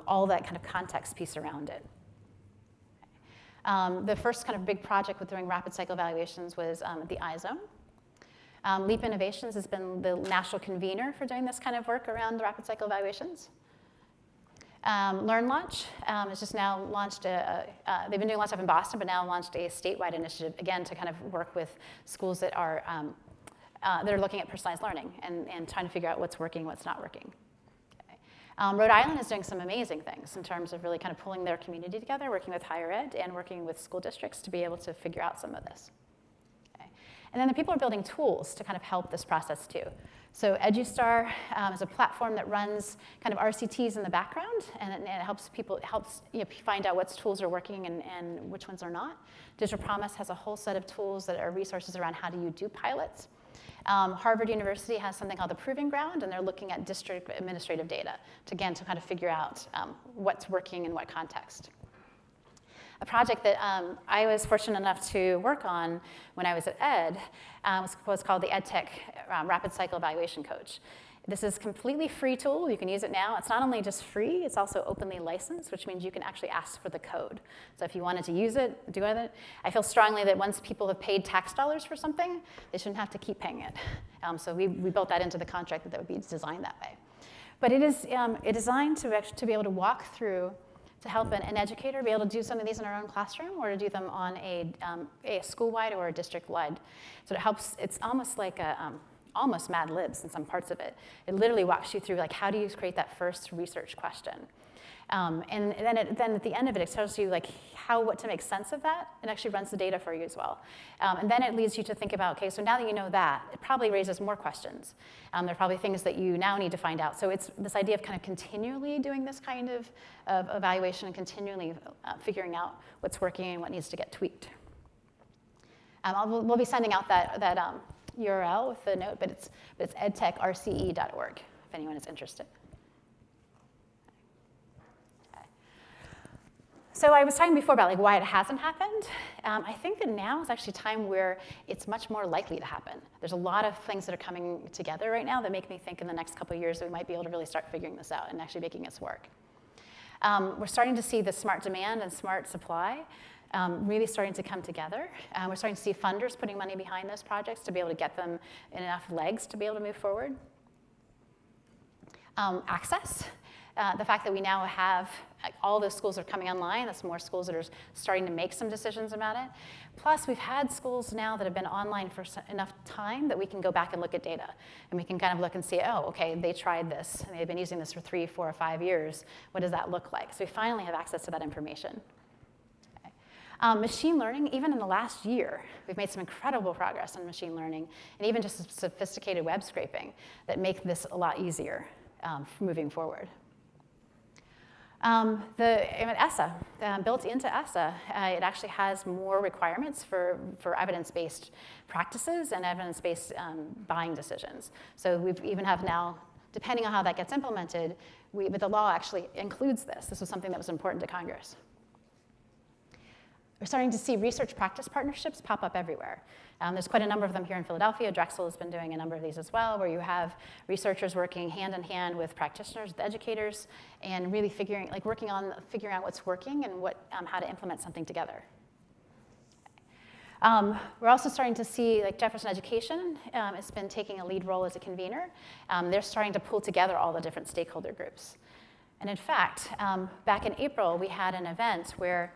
all that kind of context piece around it. The first kind of big project with doing rapid cycle evaluations was the iZone. Leap Innovations has been the national convener for doing this kind of work around the rapid cycle evaluations. LearnLaunch has just now launched they've been doing a lot of stuff in Boston, but now launched a statewide initiative, again, to kind of work with schools that are looking at personalized learning and trying to figure out what's working, what's not working. Okay. Rhode Island is doing some amazing things in terms of really kind of pulling their community together, working with higher ed and working with school districts to be able to figure out some of this. And then the people are building tools to kind of help this process too. So EduStar is a platform that runs kind of RCTs in the background, and it helps people find out what tools are working and which ones are not. Digital Promise has a whole set of tools that are resources around how do you do pilots. Harvard University has something called the Proving Ground, and they're looking at district administrative data to kind of figure out what's working in what context. A project that I was fortunate enough to work on when I was at Ed was called the EdTech Rapid Cycle Evaluation Coach. This is a completely free tool. You can use it now. It's not only just free, it's also openly licensed, which means you can actually ask for the code. So if you wanted to use it, do with it. I feel strongly that once people have paid tax dollars for something, they shouldn't have to keep paying it. So we built that into the contract that would be designed that way. But it is designed to be able to walk through, to help an educator be able to do some of these in our own classroom or to do them on a school-wide or a district-wide. So it helps, it's almost like almost Mad Libs in some parts of it. It literally walks you through, like, how do you create that first research question? And then at the end of it, it tells you like what to make sense of that. It actually runs the data for you as well. And then it leads you to think about, okay, so now that you know that, it probably raises more questions. There are probably things that you now need to find out. So it's this idea of kind of continually doing this kind of evaluation and continually figuring out what's working and what needs to get tweaked. We'll be sending out that URL with the note, but it's edtechrce.org if anyone is interested. So I was talking before about like why it hasn't happened. I think that now is actually a time where it's much more likely to happen. There's a lot of things that are coming together right now that make me think in the next couple of years that we might be able to really start figuring this out and actually making this work. We're starting to see the smart demand and smart supply really starting to come together. We're starting to see funders putting money behind those projects to be able to get them enough legs to be able to move forward. Access. The fact that we now have all those schools are coming online, that's more schools that are starting to make some decisions about it. Plus, we've had schools now that have been online for enough time that we can go back and look at data. And we can kind of look and see, oh, okay, they tried this, and they've been using this for 3, 4, or 5 years. What does that look like? So we finally have access to that information. Machine learning, even in the last year, we've made some incredible progress on machine learning, and even just sophisticated web scraping that make this a lot easier moving forward. ESSA, built into ESSA, it actually has more requirements for evidence-based practices and evidence-based buying decisions. So we even have now, depending on how that gets implemented, but the law actually includes this. This was something that was important to Congress. We're starting to see research practice partnerships pop up everywhere. There's quite a number of them here in Philadelphia. Drexel has been doing a number of these as well, where you have researchers working hand in hand with practitioners, with educators, and really working on figuring out what's working and how to implement something together. We're also starting to see, like Jefferson Education has been taking a lead role as a convener. They're starting to pull together all the different stakeholder groups. And in fact, back in April, we had an event where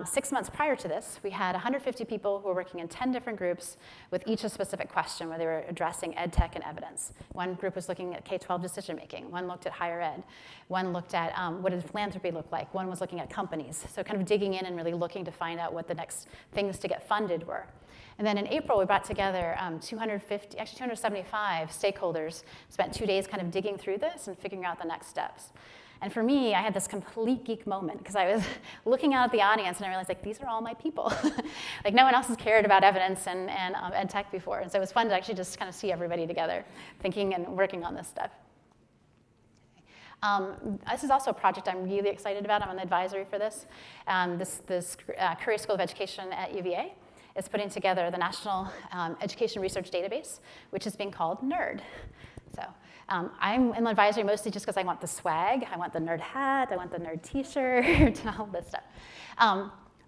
6 months prior to this, we had 150 people who were working in 10 different groups with each a specific question where they were addressing ed tech and evidence. One group was looking at K-12 decision making. One looked at higher ed. One looked at what does philanthropy look like. One was looking at companies. So kind of digging in and really looking to find out what the next things to get funded were. And then in April, we brought together 275 stakeholders, spent 2 days kind of digging through this and figuring out the next steps. And for me, I had this complete geek moment because I was looking out at the audience and I realized, like, these are all my people. Like, no one else has cared about evidence and ed tech before. And so it was fun to actually just kind of see everybody together, thinking and working on this stuff. This is also a project I'm really excited about. I'm on the advisory for this. This Curry School of Education at UVA is putting together the National Education Research Database, which is being called NERD. So I'm in the advisory mostly just because I want the swag. I want the nerd hat. I want the nerd T-shirt and all this stuff.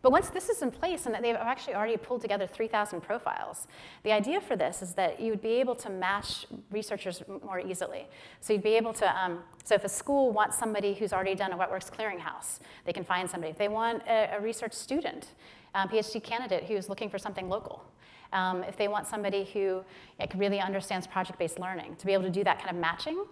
But once this is in place, and they've actually already pulled together 3,000 profiles, the idea for this is that you would be able to match researchers more easily. So you'd be able to, so if a school wants somebody who's already done a Wetworks clearinghouse, they can find somebody. If they want a research student, PhD candidate who's looking for something local, if they want somebody who really understands project-based learning, to be able to do that kind of matching.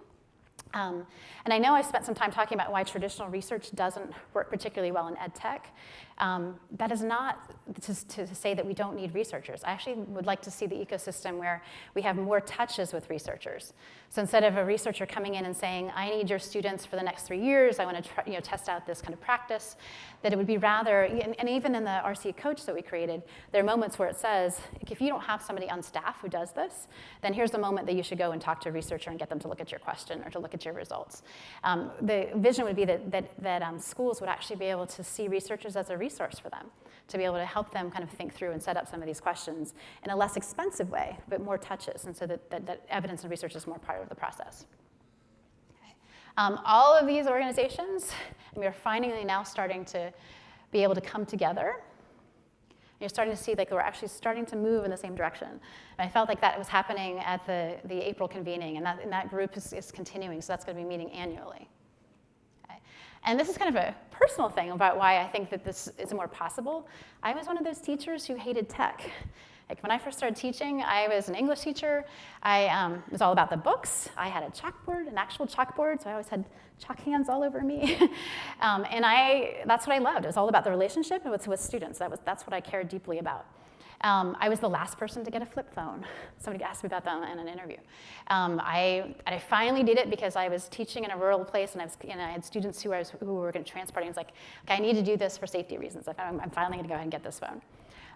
And I know I spent some time talking about why traditional research doesn't work particularly well in ed tech. That is not to say that we don't need researchers. I actually would like to see the ecosystem where we have more touches with researchers. So instead of a researcher coming in and saying, I need your students for the next 3 years, I want to test out this kind of practice, that it would be rather, and even in the RC coach that we created, there are moments where it says, if you don't have somebody on staff who does this, then here's the moment that you should go and talk to a researcher and get them to look at your question or to look at your results. The vision would be that schools would actually be able to see researchers as a resource for them, to be able to help them kind of think through and set up some of these questions in a less expensive way, but more touches, and so that evidence and research is more part of the process. All of these organizations, and we are finally now starting to be able to come together. You're starting to see like we're actually starting to move in the same direction. And I felt like that was happening at the April convening, and that group is continuing, so that's going to be meeting annually. Okay. And this is kind of a personal thing about why I think that this is more possible. I was one of those teachers who hated tech. Like when I first started teaching, I was an English teacher. It was all about the books. I had a chalkboard, an actual chalkboard, so I always had chalk hands all over me. And that's what I loved. It was all about the relationship with students. That's what I cared deeply about. I was the last person to get a flip phone. Somebody asked me about that in an interview. I finally did it because I was teaching in a rural place, and I had students who were going to transport. And I was like, okay, I need to do this for safety reasons. I'm finally going to go ahead and get this phone.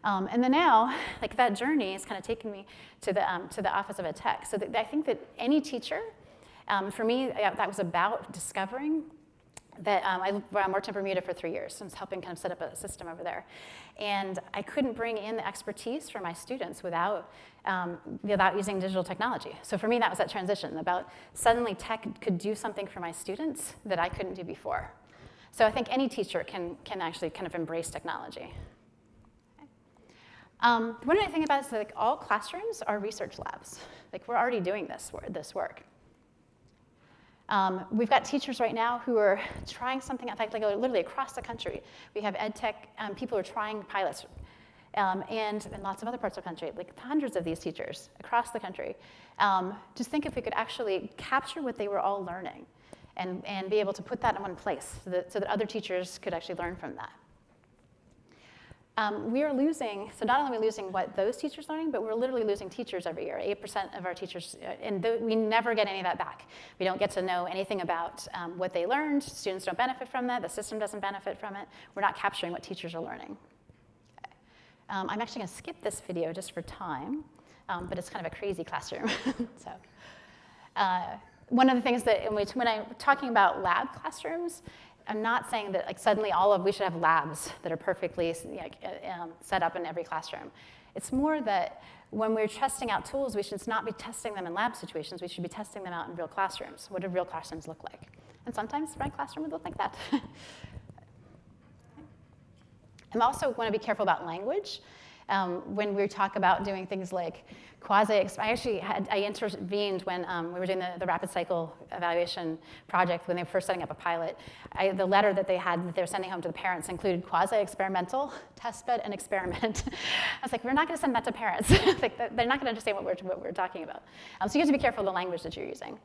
And then now, like that journey has kind of taken me to the office of a tech. So I think that any teacher, for me, that was about discovering that I worked in Bermuda for 3 years, and was helping kind of set up a system over there. And I couldn't bring in the expertise for my students without using digital technology. So for me, that was that transition about suddenly tech could do something for my students that I couldn't do before. So I think any teacher can actually kind of embrace technology. One other thing about it is like all classrooms are research labs. Like we're already doing this work. We've got teachers right now who are trying something, in fact, like literally across the country. We have ed tech, people are trying pilots, and in lots of other parts of the country, like hundreds of these teachers across the country. Just think if we could actually capture what they were all learning and be able to put that in one place so that other teachers could actually learn from that. We are losing, so not only are we losing what those teachers are learning, but we're literally losing teachers every year. 8% of our teachers, and we never get any of that back. We don't get to know anything about what they learned. Students don't benefit from that. The system doesn't benefit from it. We're not capturing what teachers are learning. Okay. I'm actually going to skip this video just for time, but it's kind of a crazy classroom. So, one of the things that when I'm talking about lab classrooms, I'm not saying that like suddenly we should have labs that are perfectly set up in every classroom. It's more that when we're testing out tools, we should not be testing them in lab situations. We should be testing them out in real classrooms. What do real classrooms look like? And sometimes my classroom would look like that. I'm also going to be careful about language. When we talk about doing things like I intervened when we were doing the rapid cycle evaluation project when they were first setting up a pilot. The letter that they were sending home to the parents included quasi-experimental, testbed, and experiment. I was like, we're not going to send that to parents. Like, they're not going to understand what we're talking about. So you have to be careful of the language that you're using.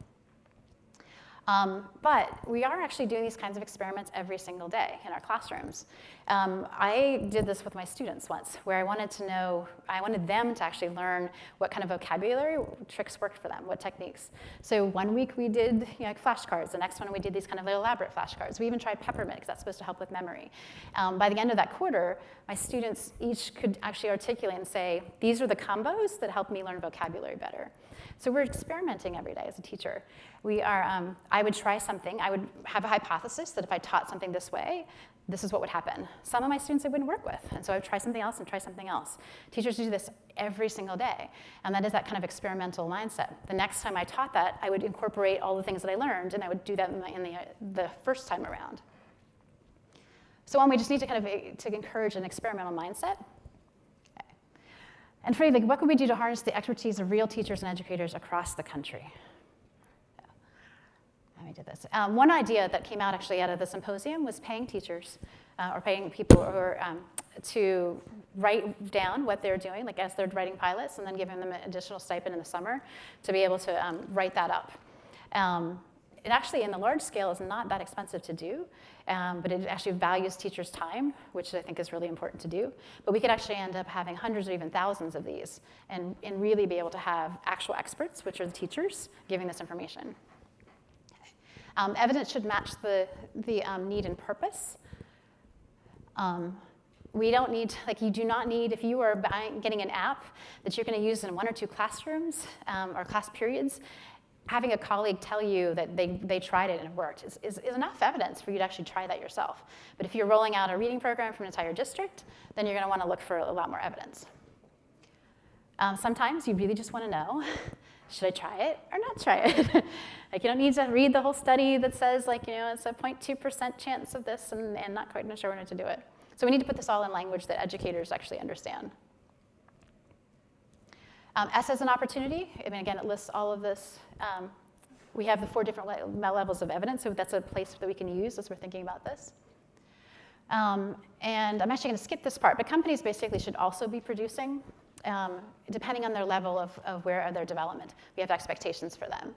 But we are actually doing these kinds of experiments every single day in our classrooms. I did this with my students once, where I wanted them to actually learn what kind of vocabulary tricks worked for them, what techniques. So 1 week we did flashcards. The next one we did these kind of elaborate flashcards. We even tried peppermint, because that's supposed to help with memory. By the end of that quarter, my students each could actually articulate and say, these are the combos that help me learn vocabulary better. So we're experimenting every day as a teacher. I would try something. I would have a hypothesis that if I taught something this way, this is what would happen. Some of my students I wouldn't work with, and so I would try something else and try something else. Teachers do this every single day, and that is that kind of experimental mindset. The next time I taught that, I would incorporate all the things that I learned, and I would do that in the first time around. So we just need to encourage an experimental mindset. And Freddie, what can we do to harness the expertise of real teachers and educators across the country? Let me do this. One idea that came out actually out of the symposium was paying teachers or paying people to write down what they're doing, like as they're writing pilots, and then giving them an additional stipend in the summer to be able to write that up. it actually, in the large scale, is not that expensive to do, but it actually values teachers' time, which I think is really important to do. But we could actually end up having hundreds or even thousands of these and really be able to have actual experts, which are the teachers, giving this information. Evidence should match the need and purpose. We don't need, like you do not need, if you are getting an app that you're going to use in 1 or 2 classrooms or class periods, having a colleague tell you that they tried it and it worked is enough evidence for you to actually try that yourself. But if you're rolling out a reading program for an entire district, then you're going to want to look for a lot more evidence. Sometimes you really just want to know, should I try it or not try it? Like you don't need to read the whole study that says like, it's a 0.2% chance of this and not quite sure when to do it. So we need to put this all in language that educators actually understand. S as an opportunity. I mean, again, it lists all of this. We have the 4 different levels of evidence, so that's a place that we can use as we're thinking about this. And I'm actually going to skip this part, but companies basically should also be producing, depending on their level of where are their development. We have expectations for them.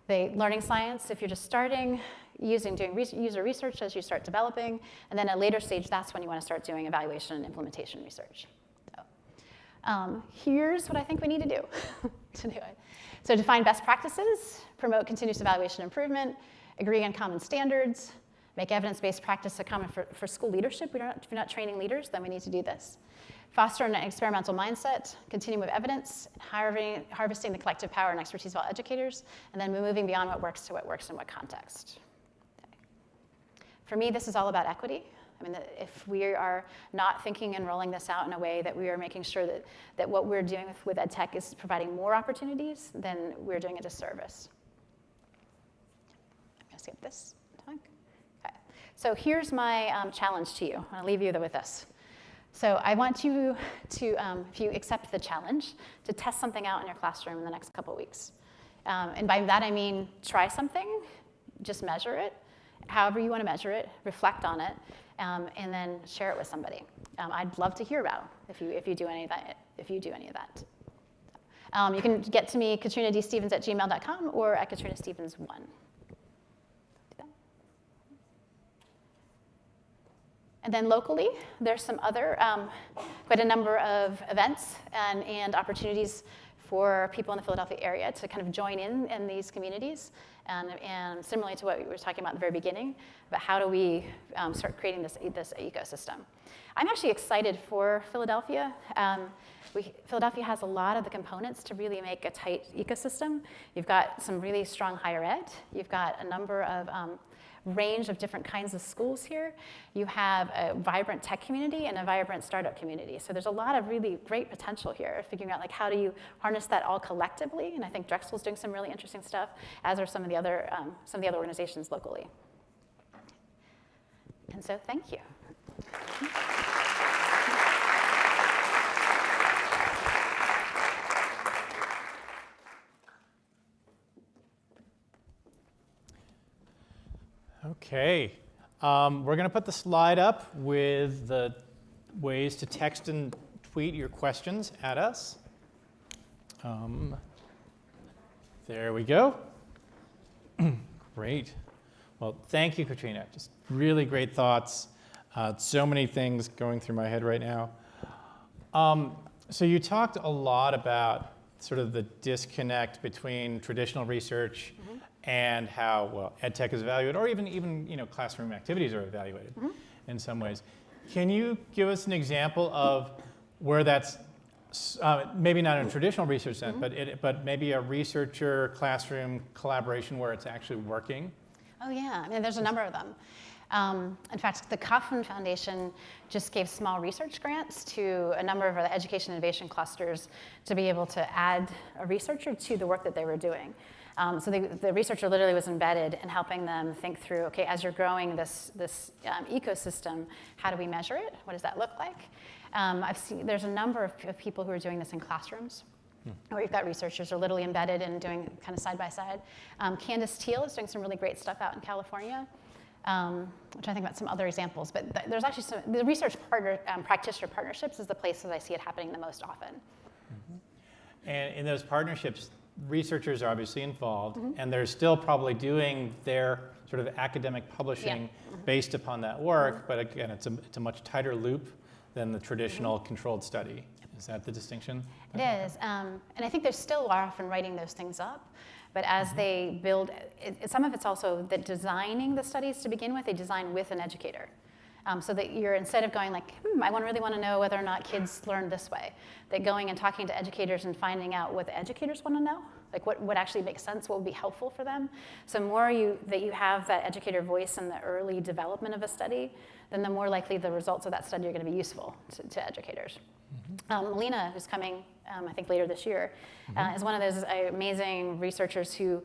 Learning science, if you're just starting, doing user research as you start developing, and then at a later stage, that's when you want to start doing evaluation and implementation research. So here's what I think we need to do to do it. So define best practices, promote continuous evaluation improvement, agree on common standards, make evidence-based practice a common for school leadership. If you're not training leaders, then we need to do this. Foster an experimental mindset, continue with evidence, harvesting the collective power and expertise of all educators, and then moving beyond what works to what works in what context. Okay. For me, this is all about equity. I mean, if we are not thinking and rolling this out in a way that we are making sure that what we're doing with EdTech is providing more opportunities, then we're doing a disservice. I'm going to skip this talk. Okay. So here's my challenge to you. I'll leave you with this. So I want you to, if you accept the challenge, to test something out in your classroom in the next couple weeks. And by that I mean try something, just measure it, however you want to measure it, reflect on it, and then share it with somebody. I'd love to hear about if you do any of that. You can get to me, katrinadstevens@gmail.com or at katrinastevens1. And then locally, there's some other, quite a number of events and opportunities for people in the Philadelphia area to kind of join in these communities. And similarly to what we were talking about at the very beginning, about how do we start creating this ecosystem. I'm actually excited for Philadelphia. Philadelphia has a lot of the components to really make a tight ecosystem. You've got some really strong higher ed. You've got a number of range of different kinds of schools here. You have a vibrant tech community and a vibrant startup community. So there's a lot of really great potential here, figuring out like how do you harness that all collectively. And I think Drexel's doing some really interesting stuff, as are some of the other organizations locally. And so thank you. Okay, we're going to put the slide up with the ways to text and tweet your questions at us. There we go. Great. Well, thank you, Katrina. Just really great thoughts. So many things going through my head right now. So you talked a lot about sort of the disconnect between traditional research and how, well, EdTech is evaluated, or even classroom activities are evaluated in some ways. Can you give us an example of where that's, maybe not in a traditional research sense, but maybe a researcher-classroom collaboration where it's actually working? Oh yeah, I mean, there's a number of them. In fact, the Kauffman Foundation just gave small research grants to a number of the education innovation clusters to be able to add a researcher to the work that they were doing. So the researcher literally was embedded in helping them think through, okay, as you're growing this ecosystem, how do we measure it? What does that look like? I've seen there's a number of people who are doing this in classrooms, where you've got researchers are literally embedded and doing kind of side by side. Candace Teal is doing some really great stuff out in California. I'm trying to think about some other examples, but there's actually the research practitioner partnerships is the place that I see it happening the most often. And in those partnerships, researchers are obviously involved, and they're still probably doing their sort of academic publishing based upon that work, but again, it's a much tighter loop than the traditional controlled study. Is that the distinction? It is, and I think they still are often writing those things up, but as they build, some of it's also that designing the studies to begin with, they design with an educator. So that you're, instead of going like, I really want to know whether or not kids learn this way, that going and talking to educators and finding out what the educators want to know, like what actually makes sense, what would be helpful for them. So more that you have that educator voice in the early development of a study, then the more likely the results of that study are going to be useful to educators. Melina, who's coming, I think later this year, is one of those amazing researchers who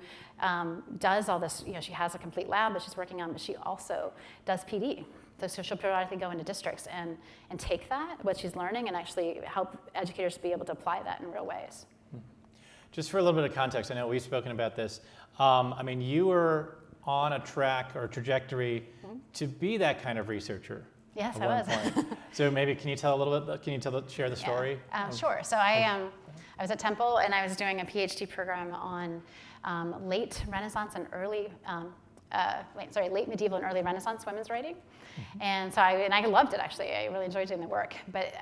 does all this. She has a complete lab that she's working on, but she also does PD. So she'll periodically go into districts and take that, what she's learning, and actually help educators be able to apply that in real ways. Just for a little bit of context, I know we've spoken about this. I mean, you were on a track or trajectory to be that kind of researcher. Yes, I was. So maybe can you tell a little bit? Share the story? Sure. So I was at Temple, and I was doing a PhD program on late Renaissance and late medieval and early Renaissance women's writing. And so I loved it, actually. I really enjoyed doing the work. But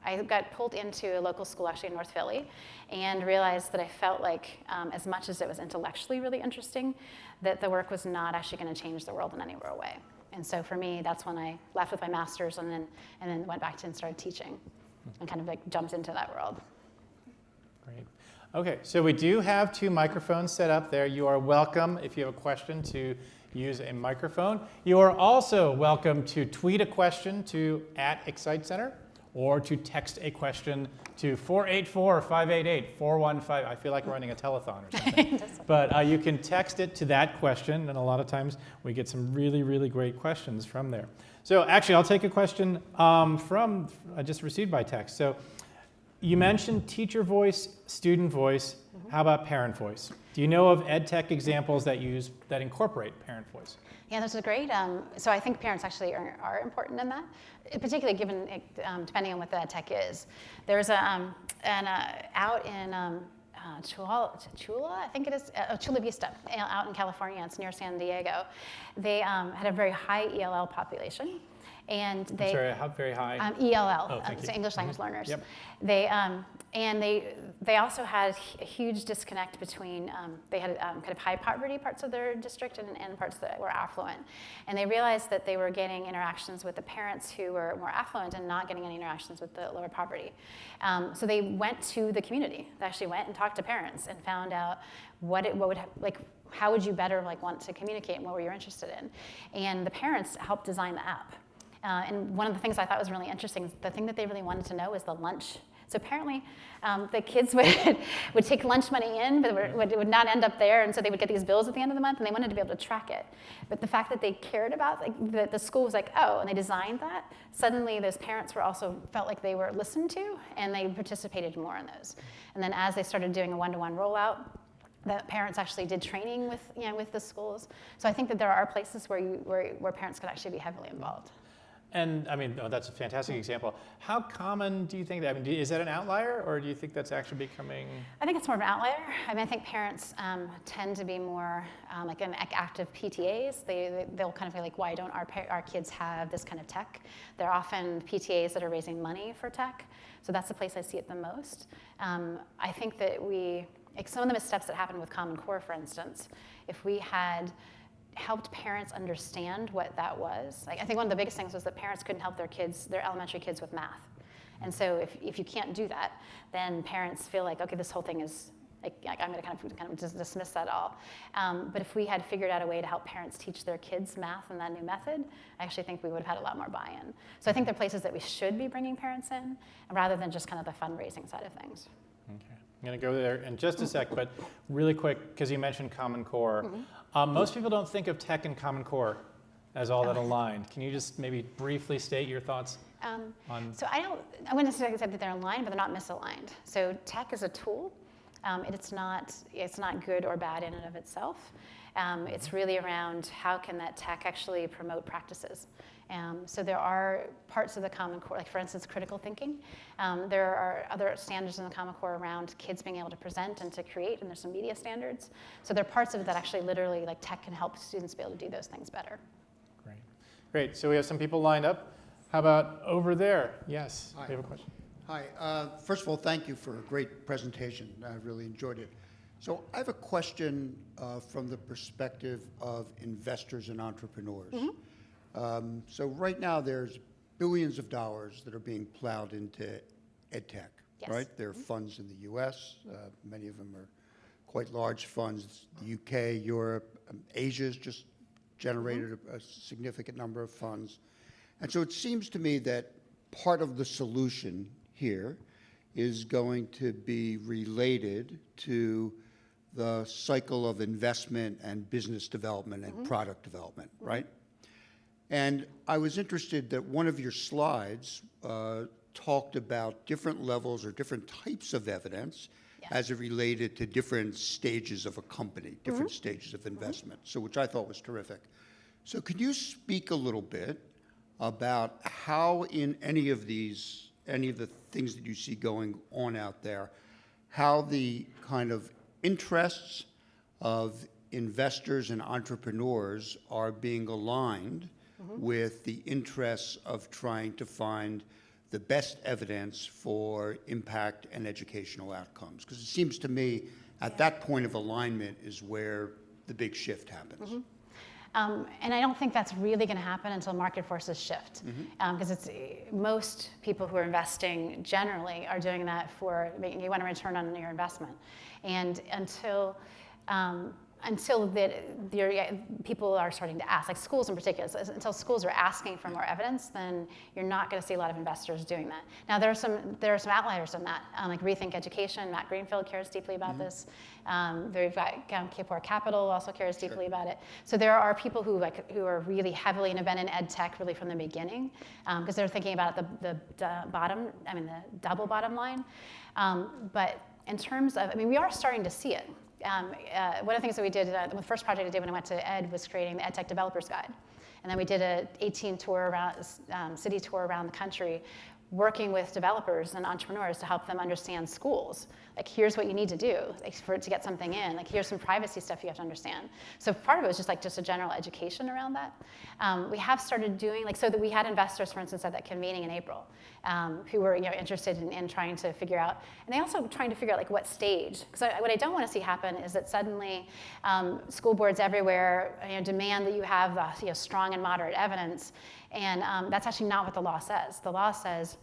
I got pulled into a local school, actually in North Philly, and realized that I felt like, as much as it was intellectually really interesting, that the work was not actually going to change the world in any real way. And so for me, that's when I left with my master's and then went back to and started teaching and kind of like jumped into that world. Great. Okay, so we do have 2 microphones set up there. You are welcome, if you have a question, to use a microphone. You are also welcome to tweet a question to @ExciteCenter or to text a question to 484-588-415. I feel like we're running a telethon or something. But you can text it to that question, and a lot of times we get some really, really great questions from there. So actually, I'll take a question from I just received by text. So you mentioned teacher voice, student voice. How about parent voice? Do you know of ed tech examples that incorporate parent voice? Yeah, those are great. So I think parents actually are important in that, particularly given depending on what the ed tech is. There's out in Chula, I think it is, Chula Vista, out in California. It's near San Diego. They had a very high ELL population. And they, how very high? ELL, so English language learners. Yep. They also had a huge disconnect between, they had kind of high poverty parts of their district and parts that were affluent. And they realized that they were getting interactions with the parents who were more affluent and not getting any interactions with the lower poverty. So they went to the community. They actually went and talked to parents and found out how would you better want to communicate and what were you interested in. And the parents helped design the app. And one of the things I thought was really interesting, the thing that they really wanted to know is the lunch. So apparently, the kids would take lunch money in, but it would not end up there, and so they would get these bills at the end of the month, and they wanted to be able to track it. But the fact that they cared about, the school was like, oh, and they designed that, suddenly those parents felt like they were listened to, and they participated more in those. And then as they started doing a one-to-one rollout, the parents actually did training with the schools. So I think that there are places where parents could actually be heavily involved. And I mean, that's a fantastic example. How common do you think that? I mean, is that an outlier, or do you think that's actually becoming? I think it's more of an outlier. I mean, I think parents tend to be more active PTAs. They'll kind of be like, why don't our kids have this kind of tech? They're often PTAs that are raising money for tech. So that's the place I see it the most. I think that some of the missteps that happened with Common Core, for instance, if we had helped parents understand what that was. I think one of the biggest things was that parents couldn't help their elementary kids with math. And so if you can't do that, then parents feel like, okay, this whole thing is, I'm going to kind of just dismiss that all. But if we had figured out a way to help parents teach their kids math in that new method, I actually think we would have had a lot more buy-in. So I think there are places that we should be bringing parents in, rather than just kind of the fundraising side of things. Okay. I'm going to go there in just a sec, but really quick, because you mentioned Common Core. Most people don't think of tech and Common Core as all that aligned. Can you just maybe briefly state your thoughts on? So I wouldn't necessarily say that they're aligned, but they're not misaligned. So tech is a tool. It's not good or bad in and of itself. It's really around how can that tech actually promote practices. So there are parts of the Common Core, like for instance, critical thinking. There are other standards in the Common Core around kids being able to present and to create, and there's some media standards. So there are parts of it that actually literally, like tech can help students be able to do those things better. Great. Great. So we have some people lined up. How about over there? Yes, Hi. we have a question. Hi. First of all, thank you for a great presentation. I really enjoyed it. So I have a question from the perspective of investors and entrepreneurs. So right now there's billions of dollars that are being plowed into ed tech, Yes. right? There are funds in the US. Many of them are quite large funds. The UK, Europe, Asia's just generated a significant number of funds. And so it seems to me that part of the solution here is going to be related to the cycle of investment and business development and product development, right? And I was interested that one of your slides talked about different levels or different types of evidence as it related to different stages of a company, different stages of investment, so which I thought was terrific. So could you speak a little bit about how in any of the things that you see going on out there, how the kind of interests of investors and entrepreneurs are being aligned with the interests of trying to find the best evidence for impact and educational outcomes? Because it seems to me at that point of alignment is where the big shift happens. And I don't think that's really going to happen until market forces shift, because it's most people who are investing generally are doing that for you want a return on your investment, and until people are starting to ask, like schools in particular, until schools are asking for more evidence, then you're not going to see a lot of investors doing that. Now there are some outliers in that, like Rethink Education. Matt Greenfield cares deeply about this. We've got Kapor Capital also cares deeply about it. So there are people who are really heavily been in ed tech really from the beginning, because they're thinking about the double bottom line. But in terms of, we are starting to see it. One of the things that we did, the first project I did when I went to ed was creating the EdTech Developers Guide. And then we did a 18 city tour around the country, working with developers and entrepreneurs to help them understand schools. Like, here's what you need to do to get something in. Like, here's some privacy stuff you have to understand. So part of it was just a general education around that. We have started doing, so that we had investors, for instance, at that convening in April, who were interested in trying to figure out, and they also trying to figure out what stage. Because what I don't want to see happen is that suddenly school boards everywhere demand that you have strong and moderate evidence, and that's actually not what the law says. The law says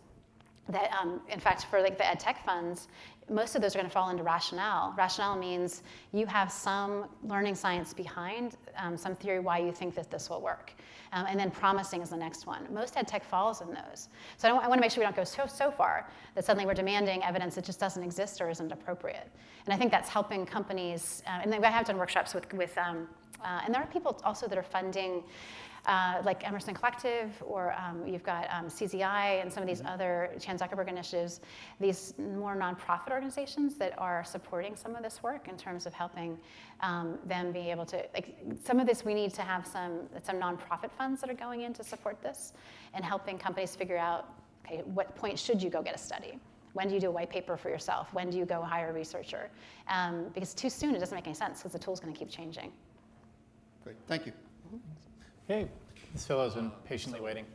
that, in fact, for the ed tech funds, most of those are going to fall into rationale. Rationale means you have some learning science behind, some theory why you think that this will work. And then promising is the next one. Most ed tech falls in those. So I want to make sure we don't go so far that suddenly we're demanding evidence that just doesn't exist or isn't appropriate. And I think that's helping companies, and then I have done workshops with and there are people also that are funding like Emerson Collective, or you've got CZI and some of these other Chan Zuckerberg initiatives, these more nonprofit organizations that are supporting some of this work in terms of helping them be able to, some of this we need to have some nonprofit funds that are going in to support this and helping companies figure out, okay, what point should you go get a study? When do you do a white paper for yourself? When do you go hire a researcher? Because too soon it doesn't make any sense because the tool's going to keep changing. Great, thank you. Hey, this fellow's been patiently waiting.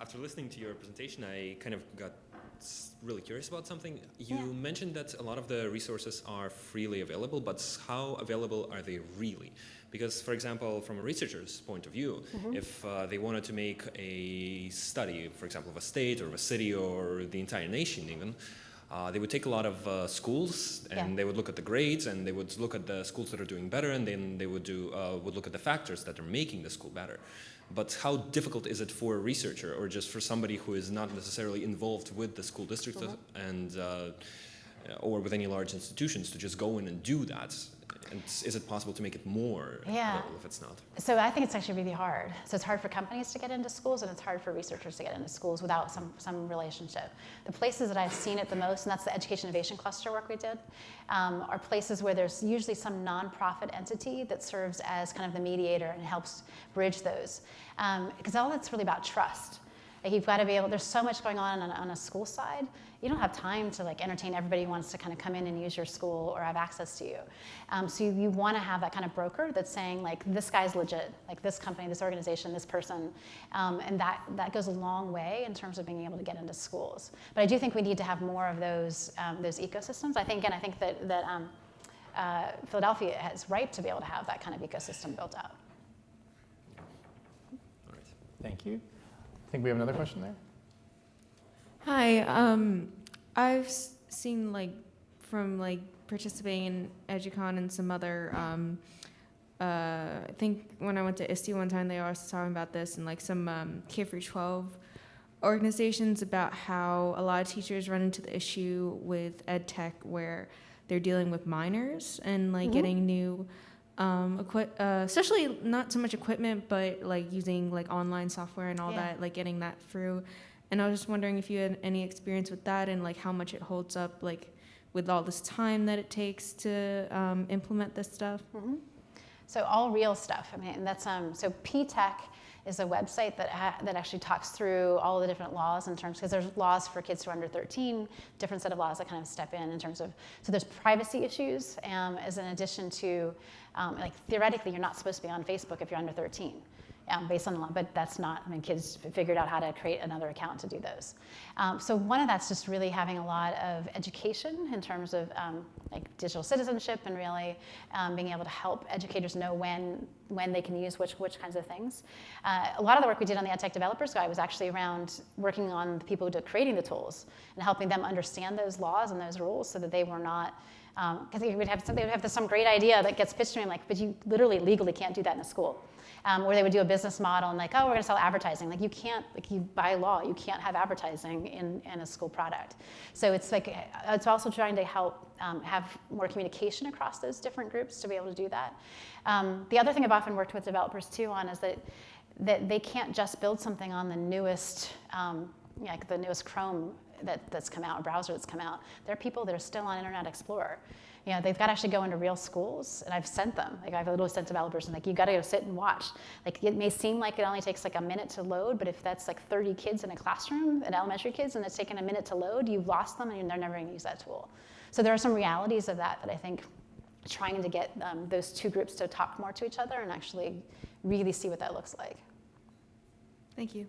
After listening to your presentation, I kind of got really curious about something. You mentioned that a lot of the resources are freely available, but how available are they really? Because, for example, from a researcher's point of view, if they wanted to make a study, for example, of a state or of a city or the entire nation even, they would take a lot of schools and they would look at the grades and they would look at the schools that are doing better, and then they would look at the factors that are making the school better. But how difficult is it for a researcher or just for somebody who is not necessarily involved with the school district and or with any large institutions to just go in and do that? And is it possible to make it more Yeah. available if it's not? So I think it's actually really hard. So it's hard for companies to get into schools, and it's hard for researchers to get into schools without some relationship. The places that I've seen it the most, and that's the Education Innovation Cluster work we did, are places where there's usually some nonprofit entity that serves as kind of the mediator and helps bridge those. Because all that's really about trust. Like you've got to be able, there's so much going on a school side. You don't have time to like entertain everybody who wants to kind of come in and use your school or have access to you. So you want to have that kind of broker that's saying like, this guy's legit, like this company, this organization, this person. And that goes a long way in terms of being able to get into schools. But I do think we need to have more of those ecosystems. I think that Philadelphia is ripe to be able to have that kind of ecosystem built out. All right. Thank you. I think we have another question there. Hi, I've seen from participating in EduCon and some other, I think when I went to ISTE one time, they were also talking about this and some K through 12 organizations about how a lot of teachers run into the issue with ed tech where they're dealing with minors and getting new especially not so much equipment, but using online software and all that, getting that through. And I was just wondering if you had any experience with that and how much it holds up, with all this time that it takes to implement this stuff. Mm-hmm. So all real stuff. I mean, that's so P-Tech is a website that actually talks through all the different laws in terms, because there's laws for kids who are under 13, different set of laws that kind of step in terms of, so there's privacy issues as an addition to, theoretically you're not supposed to be on Facebook if you're under 13. Based on the law, but that's not, kids figured out how to create another account to do those. So one of that's just really having a lot of education in terms of digital citizenship and really being able to help educators know when they can use which kinds of things. A lot of the work we did on the EdTech Developers Guide was actually around working on the people who did creating the tools and helping them understand those laws and those rules so that they were not, because they would have some great idea that gets pitched to me, but you literally legally can't do that in a school. Where they would do a business model and we're going to sell advertising. You can't, by law, you can't have advertising in a school product. So it's it's also trying to help have more communication across those different groups to be able to do that. The other thing I've often worked with developers too on is that they can't just build something on the newest, the newest Chrome that's come out, a browser that's come out. There are people that are still on Internet Explorer. They've got to actually go into real schools, and I've sent them. I've literally sent developers, and you got to go sit and watch. It may seem like it only takes a minute to load, but if that's 30 kids in a classroom, and elementary kids, and it's taken a minute to load, you've lost them, and they're never going to use that tool. So there are some realities of that I think trying to get those two groups to talk more to each other and actually really see what that looks like. Thank you.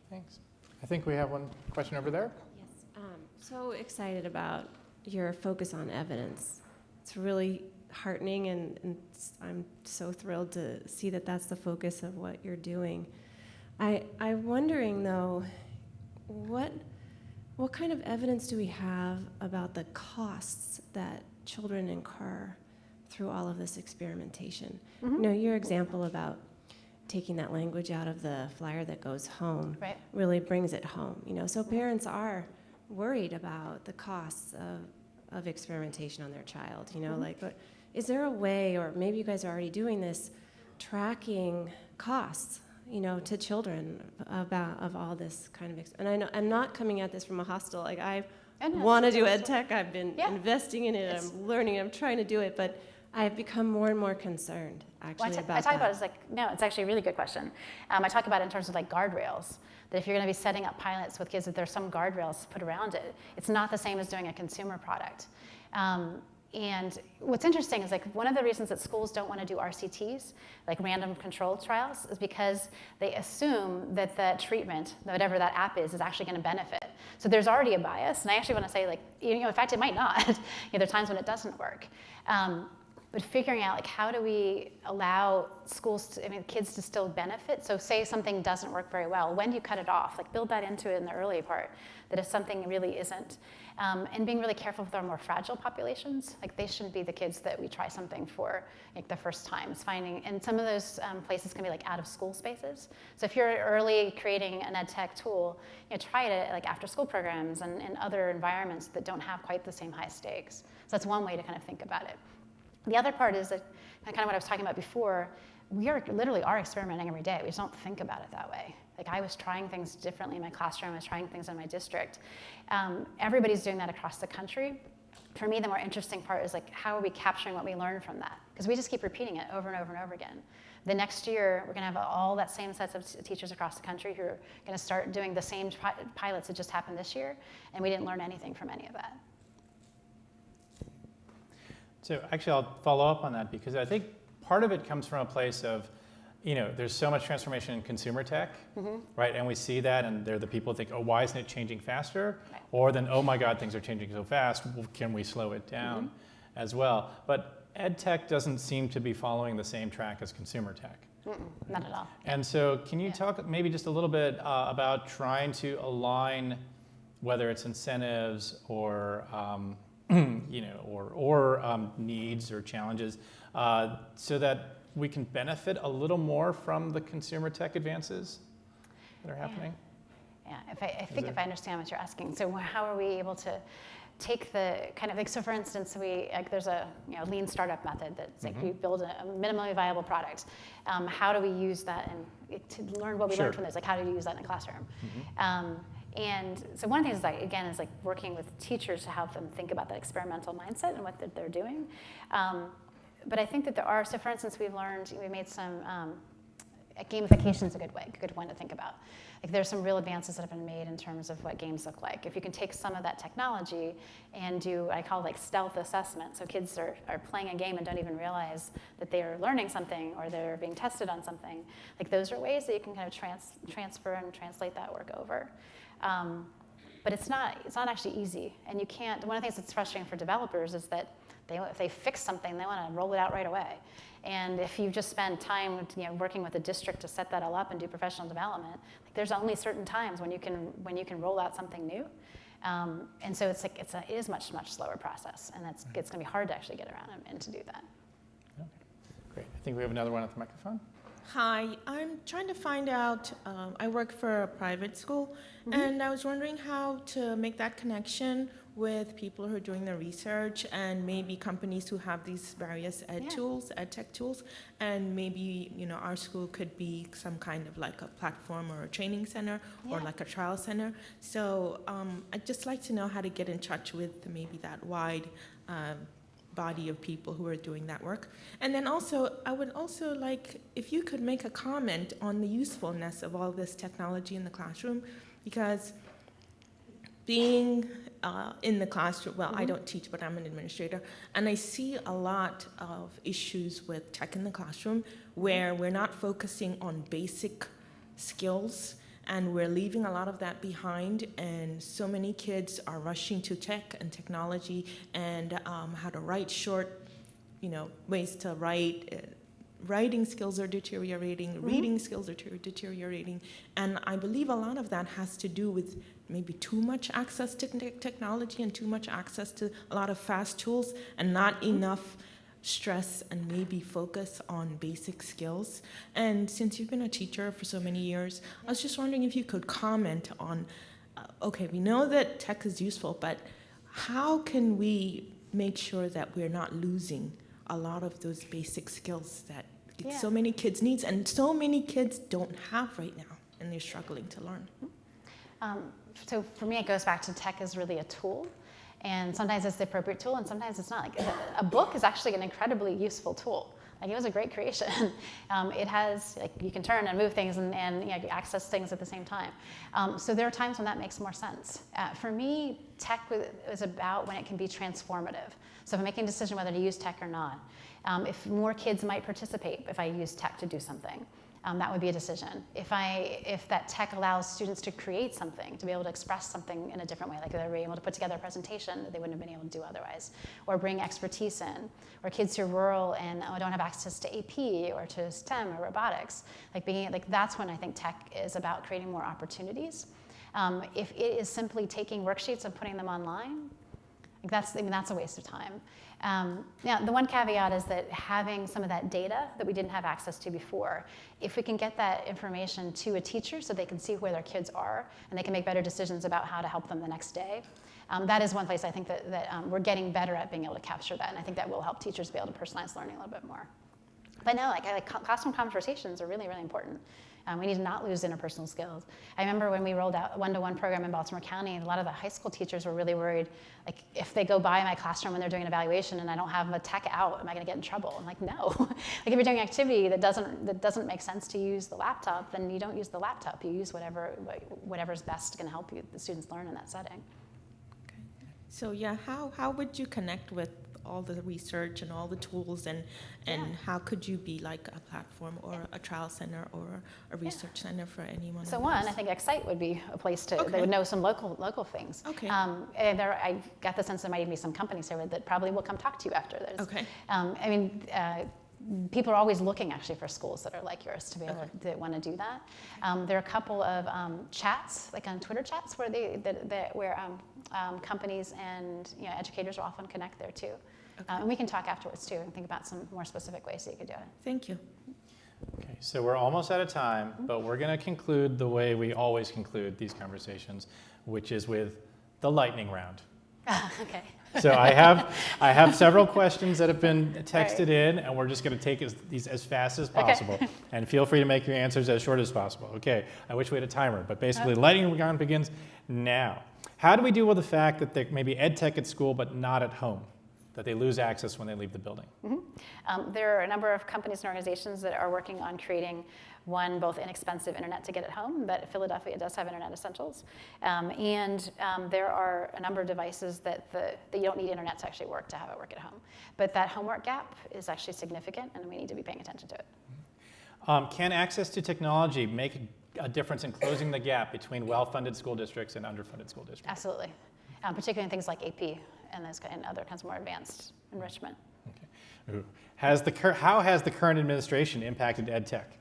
Thanks. I think we have one question over there. Yes, so excited about your focus on evidence. It's really heartening, and I'm so thrilled to see that that's the focus of what you're doing. I'm wondering though, what kind of evidence do we have about the costs that children incur through all of this experimentation? Mm-hmm. Your example about taking that language out of the flyer that goes home Right. really brings it home. So parents are worried about the costs of experimentation on their child. But is there a way, or maybe you guys are already doing this, tracking costs, to children of all this kind of, and I know I'm not coming at this from a hostile, I want to do ed tech, I've been investing in it, I'm learning, I'm trying to do it, but I've become more and more concerned actually about that. I talk about it as no, it's actually a really good question. I talk about it in terms of guardrails, that if you're going to be setting up pilots with kids, that there's some guardrails put around it. It's not the same as doing a consumer product. And what's interesting is one of the reasons that schools don't want to do RCTs, random controlled trials, is because they assume that the treatment, whatever that app is actually going to benefit. So there's already a bias, and I actually want to say in fact, it might not. There are times when it doesn't work. But figuring out how do we allow schools kids to still benefit. So say something doesn't work very well, when do you cut it off? Build that into it in the early part, that if something really isn't. And being really careful with our more fragile populations. They shouldn't be the kids that we try something for the first times. And some of those places can be out of school spaces. So if you're early creating an ed tech tool, try it at after school programs and other environments that don't have quite the same high stakes. So that's one way to kind of think about it. The other part is that kind of what I was talking about before, we literally are experimenting every day. We just don't think about it that way. Like I was trying things differently in my classroom, I was trying things in my district. Everybody's doing that across the country. For me, the more interesting part is like, how are we capturing what we learned from that? Because we just keep repeating it over and over and over again. The next year, we're gonna have all that same sets of teachers across the country who are gonna start doing the same pilots that just happened this year, and we didn't learn anything from any of that. So actually, I'll follow up on that because I think part of it comes from a place of, there's so much transformation in consumer tech, right? And we see that, and they're the people who think, oh, why isn't it changing faster? Right. Or then, oh my God, things are changing so fast, well, can we slow it down as well? But ed tech doesn't seem to be following the same track as consumer tech. Not at all. And so can you talk maybe just a little bit about trying to align, whether it's incentives or needs or challenges, so that we can benefit a little more from the consumer tech advances that are happening? Yeah, if I understand what you're asking. So how are we able to take the kind of like, so for instance, there's a lean startup method that's like we build a minimally viable product. How do we use that and to learn what we learned from this? Like how do you use that in the classroom? And so one of the things is again is like working with teachers to help them think about that experimental mindset and what they're doing. But I think that there are, so for instance, we made some, gamification is a good one to think about. Like there's some real advances that have been made in terms of what games look like. If you can take some of that technology and do what I call like stealth assessment, so kids are playing a game and don't even realize that they're learning something or they're being tested on something, like those are ways that you can kind of transfer and translate that work over. But it's not actually easy, and you can't, one of the things that's frustrating for developers is that if they fix something, they want to roll it out right away. And if you just spend time working with the district to set that all up and do professional development, like there's only certain times when you can roll out something new. And so it is much slower process, and it's going to be hard to actually get around and to do that. Okay, great. I think we have another one at the microphone. Hi, I'm trying to find out, I work for a private school, and I was wondering how to make that connection with people who are doing the research and maybe companies who have these various ed tech tools, and maybe our school could be some kind of like a platform or a training center or like a trial center. So I'd just like to know how to get in touch with maybe that wide body of people who are doing that work. And then also, I would also like if you could make a comment on the usefulness of all this technology in the classroom, because being in the classroom, well, I don't teach, but I'm an administrator, and I see a lot of issues with tech in the classroom where we're not focusing on basic skills, and we're leaving a lot of that behind, and so many kids are rushing to tech and technology and how to write short, ways to write. Writing skills are deteriorating, reading skills are deteriorating, and I believe a lot of that has to do with maybe too much access to technology and too much access to a lot of fast tools and not enough stress and maybe focus on basic skills. And since you've been a teacher for so many years, I was just wondering if you could comment on, okay, we know that tech is useful, but how can we make sure that we're not losing a lot of those basic skills that so many kids need and so many kids don't have right now, and they're struggling to learn? So for me, it goes back to tech is really a tool. And sometimes it's the appropriate tool, and sometimes it's not. Like a book is actually an incredibly useful tool. Like it was a great creation. It has, like you can turn and move things and access things at the same time. So there are times when that makes more sense. For me, tech is about when it can be transformative. So if I'm making a decision whether to use tech or not, if more kids might participate if I use tech to do something, that would be a decision. If that tech allows students to create something, to be able to express something in a different way, like they're able to put together a presentation that they wouldn't have been able to do otherwise, or bring expertise in, or kids who are rural and don't have access to AP or to STEM or robotics, that's when I think tech is about creating more opportunities. If it is simply taking worksheets and putting them online, that's a waste of time. Now, the one caveat is that having some of that data that we didn't have access to before, if we can get that information to a teacher so they can see where their kids are and they can make better decisions about how to help them the next day, that is one place I think that we're getting better at being able to capture that, and I think that will help teachers be able to personalize learning a little bit more. But no, classroom conversations are really, really important. We need to not lose interpersonal skills. I remember when we rolled out a one-to-one program in Baltimore County, a lot of the high school teachers were really worried, like, if they go by my classroom when they're doing an evaluation and I don't have a tech out, am I going to get in trouble? I'm like, no. Like, if you're doing an activity that doesn't make sense to use the laptop, then you don't use the laptop. You use whatever's best going to help the students learn in that setting. So yeah, how would you connect with all the research and all the tools, and how could you be like a platform or a trial center or a research center for anyone? So one, I think Excite would be a place to, Okay. they would know some local things. Okay. And I got the sense there might even be some companies here that probably will come talk to you after this. Okay. I mean, people are always looking actually for schools that are like yours to be able to want to do that. There are a couple of chats, like on Twitter chats, where companies and educators will often connect there too. And we can talk afterwards too and think about some more specific ways that you could do it. Thank you. Okay, so we're almost out of time, but we're going to conclude the way we always conclude these conversations, which is with the lightning round. Okay. So I have several questions that have been texted in, and we're just going to take these as fast as possible. Okay. And feel free to make your answers as short as possible. Okay, I wish we had a timer, but basically the lightning round begins now. How do we deal with the fact that there may be ed tech at school but not at home? That they lose access when they leave the building? There are a number of companies and organizations that are working on creating both inexpensive internet to get at home, but Philadelphia does have Internet Essentials. There are a number of devices that you don't need internet to actually work to have it work at home. But that homework gap is actually significant, and we need to be paying attention to it. Can access to technology make a difference in closing the gap between well-funded school districts and underfunded school districts? Absolutely, particularly in things like AP and other kinds of more advanced enrichment. Okay. Ooh. How has the current administration impacted ed tech?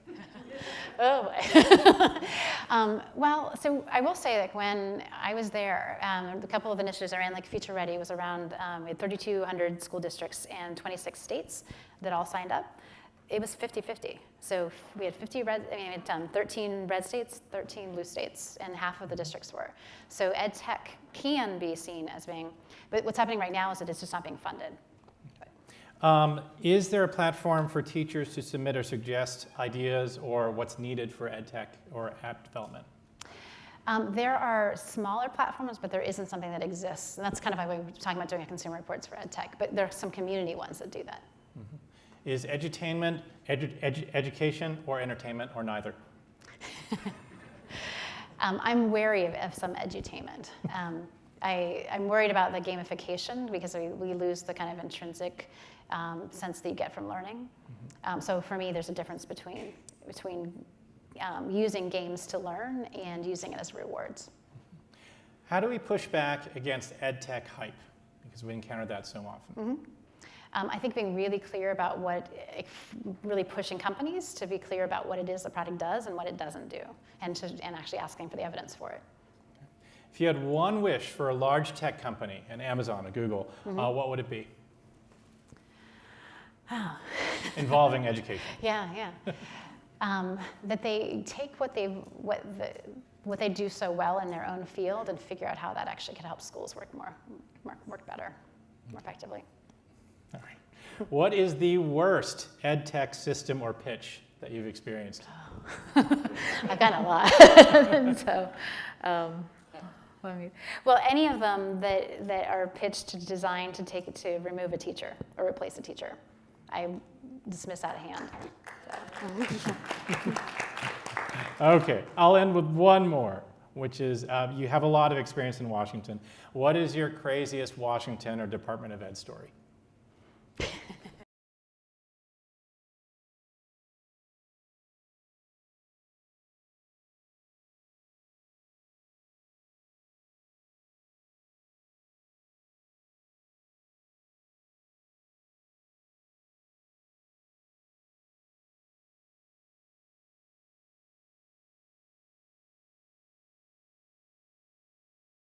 Oh boy. Well, so I will say that when I was there, a couple of initiatives I ran, like Future Ready, was around, we had 3,200 school districts and 26 states that all signed up. It was 50-50. So we had 13 red states, 13 blue states, and half of the districts were. So ed tech can be seen as being, but what's happening right now is that it's just not being funded. Is there a platform for teachers to submit or suggest ideas or what's needed for ed tech or app development? There are smaller platforms, but there isn't something that exists. And that's kind of why we were talking about doing a consumer reports for ed tech, but there are some community ones that do that. Mm-hmm. Is edutainment education or entertainment or neither? I'm wary of some edutainment. I'm worried about the gamification because we lose the kind of intrinsic sense that you get from learning. So for me, there's a difference between using games to learn and using it as rewards. How do we push back against ed tech hype? Because we encounter that so often. I think being really clear about really pushing companies to be clear about what it is the product does and what it doesn't do, and actually asking for the evidence for it. If you had one wish for a large tech company, an Amazon, a Google, what would it be? Involving education. Yeah. That they take what they do so well in their own field and figure out how that actually could help schools work better, more effectively. All right. What is the worst ed tech system or pitch that you've experienced? I've gotten a lot. So, well, any of them that are pitched designed to remove a teacher or replace a teacher, I dismiss out of hand. So. Okay, I'll end with one more, which is you have a lot of experience in Washington. What is your craziest Washington or Department of Ed story?